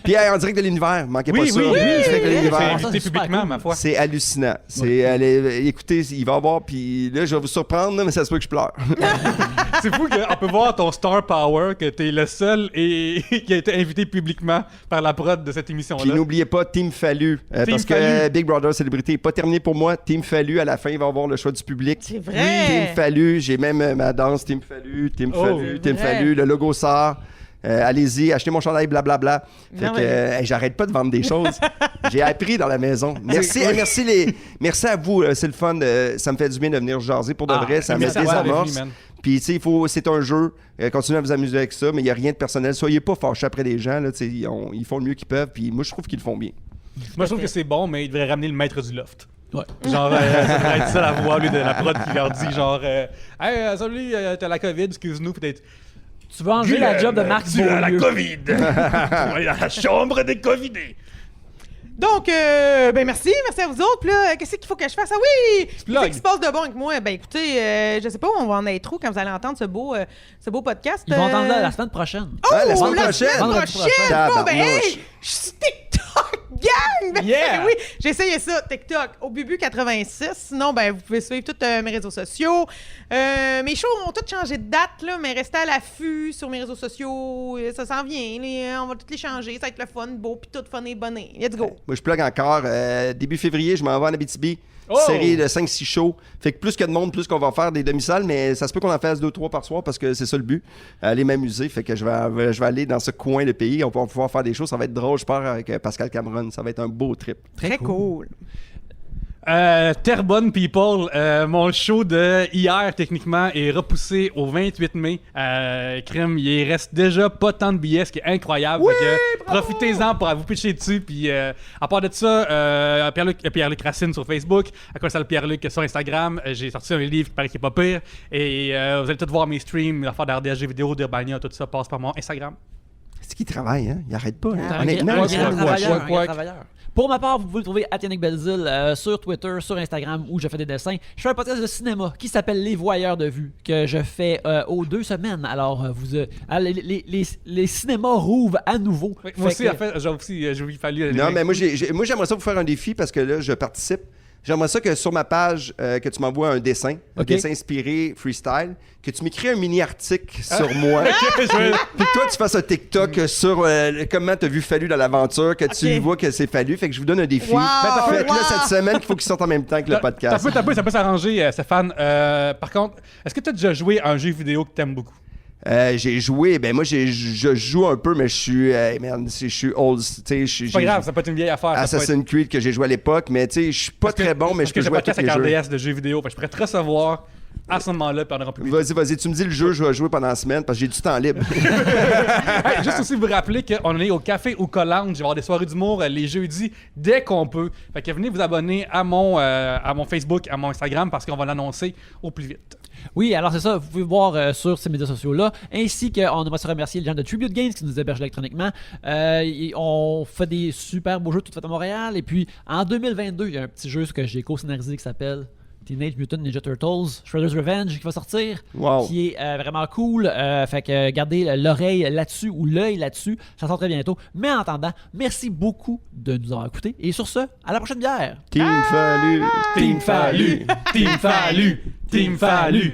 Puis en direct de l'univers, manquez pas ça. En direct de l'univers. C'est invité publiquement, ma foi. C'est hallucinant. Écoutez, il va y avoir, puis là, je vais vous surprendre, là, mais ça se peut que je pleure. C'est fou qu'on peut voir ton star power, que t'es le seul qui a été invité publiquement par la prod de cette émission-là. Puis n'oubliez pas Team Fallu, parce que Big Brother Célébrité n'est pas terminé pour moi. Team Fallu, à la fin, il va y avoir le choix du public. C'est vrai. Team Fallu, j'ai même ma danse Team Fallu, Team Fallu, le logo sort. Allez-y, achetez mon chandail, blablabla. Fait que j'arrête pas de vendre des choses. J'ai appris dans la maison. Merci, merci à vous. C'est le fun. Ça me fait du bien de venir jaser pour de vrai. Ça me désamorce. Puis, tu sais, c'est un jeu. Continuez à vous amuser avec ça, mais il n'y a rien de personnel. Soyez pas fâchés après les gens. Là, ils font le mieux qu'ils peuvent. Puis, moi, je trouve qu'ils le font bien. Moi, je trouve que c'est bon, mais ils devraient ramener le maître du loft. Ouais. Genre, ça devrait être ça la voix, lui, de la prod qui leur dit, genre, hey, salut, t'as la COVID, excuse-nous, peut-être. Tu veux enlever la job de Marc Beaulieu. Tu as la COVID. Tu vas dans la chambre des Covidés. Donc, merci à vous autres. Puis là, qu'est-ce qu'il faut que je fasse? Ah oui! Qu'est-ce qui se passe de bon avec moi? Ben écoutez, je sais pas où on va en être où quand vous allez entendre ce beau podcast. Ils vont entendre la semaine prochaine. Oh, la semaine prochaine! Bon, ben hey! Je suis TikTok, gang! Ben, Yeah! oui, j'ai essayé ça, TikTok, au Bubu 86. Sinon, ben vous pouvez suivre tous mes réseaux sociaux. Mes shows ont tous changé de date, là, mais restez à l'affût sur mes réseaux sociaux. Ça s'en vient. On va tous les changer. Ça va être le fun, beau, puis tout fun et bonnet. Let's go! Moi, je plug encore. Début février, je m'en vais en Abitibi. Oh! Série de 5-6 shows. Fait que plus que de monde, plus qu'on va faire des demi-salles, mais ça se peut qu'on en fasse 2-3 par soir parce que c'est ça le but. Aller m'amuser. Fait que je vais aller dans ce coin de pays. On va pouvoir faire des choses. Ça va être drôle, je pars avec Pascal Cameron. Ça va être un beau trip. Très cool. Terrebonne People, mon show de hier, techniquement, est repoussé au 28 mai. Crime, il reste déjà pas tant de billets, ce qui est incroyable. Oui, fait que, profitez-en pour vous pitcher dessus. Puis, à part de ça, Pierre-Luc Racine sur Facebook, à quoi ça le Pierre-Luc sur Instagram. J'ai sorti un livre qui paraît qu'il est pas pire. Et vous allez tous voir mes streams, l'affaire d'RDSG vidéo, d'Urbania, tout ça passe par mon Instagram. C'est qui travaille, hein? Il arrête pas. Un Honnêtement, grand c'est travailleur. Pour ma part, vous pouvez le trouver à Yannick Belzile sur Twitter, sur Instagram, où je fais des dessins. Je fais un podcast de cinéma qui s'appelle Les Voyeurs de vue, que je fais aux 2 semaines. Alors, les cinémas rouvrent à nouveau. Oui, moi aussi, en fait, j'ai fallu... Non, mais moi, j'aimerais ça vous faire un défi parce que là, je participe. J'aimerais ça que sur ma page, que tu m'envoies un dessin inspiré, freestyle, que tu m'écris un mini-article sur moi. Puis que toi, tu fasses un TikTok sur comment tu as vu Fallu dans l'aventure, que tu vois que c'est Fallu. Fait que je vous donne un défi. Wow, Fait que là, cette semaine, il faut qu'il sorte en même temps que le podcast. Ça peut s'arranger, Stéphane. Par contre, est-ce que tu as déjà joué à un jeu vidéo que tu aimes beaucoup? J'ai joué, je joue un peu, mais je suis old. C'est pas grave, ça peut être une vieille affaire. Assassin's Creed que j'ai joué à l'époque, mais je suis pas très bon, mais je peux jouer à tous les jeux. RDS de jeux vidéo, je pourrais te recevoir à ce moment-là, puis on aura plus. Vas-y, tu me dis le jeu, je vais jouer pendant la semaine parce que j'ai du temps libre. Juste aussi vous rappeler qu'on est au Café ou Lounge, il va y avoir des soirées d'humour les jeudis dès qu'on peut. Fait que venez vous abonner à mon Facebook, à mon Instagram parce qu'on va l'annoncer au plus vite. Oui, alors c'est ça, vous pouvez voir sur ces médias sociaux-là, ainsi qu'on aimerait se remercier les gens de Tribute Games qui nous hébergent électroniquement. On fait des super beaux jeux tout faits à Montréal, et puis en 2022, il y a un petit jeu que j'ai co-scénarisé qui s'appelle Teenage Mutant Ninja Turtles Shredder's Revenge qui va sortir, qui est vraiment cool. Fait que gardez l'oreille là-dessus ou l'œil là-dessus, ça sort très bientôt. Mais en attendant, merci beaucoup de nous avoir écoutés, et sur ce, à la prochaine bière! Team Fallu! Team Fallu! Team Fallu! Team Fallu!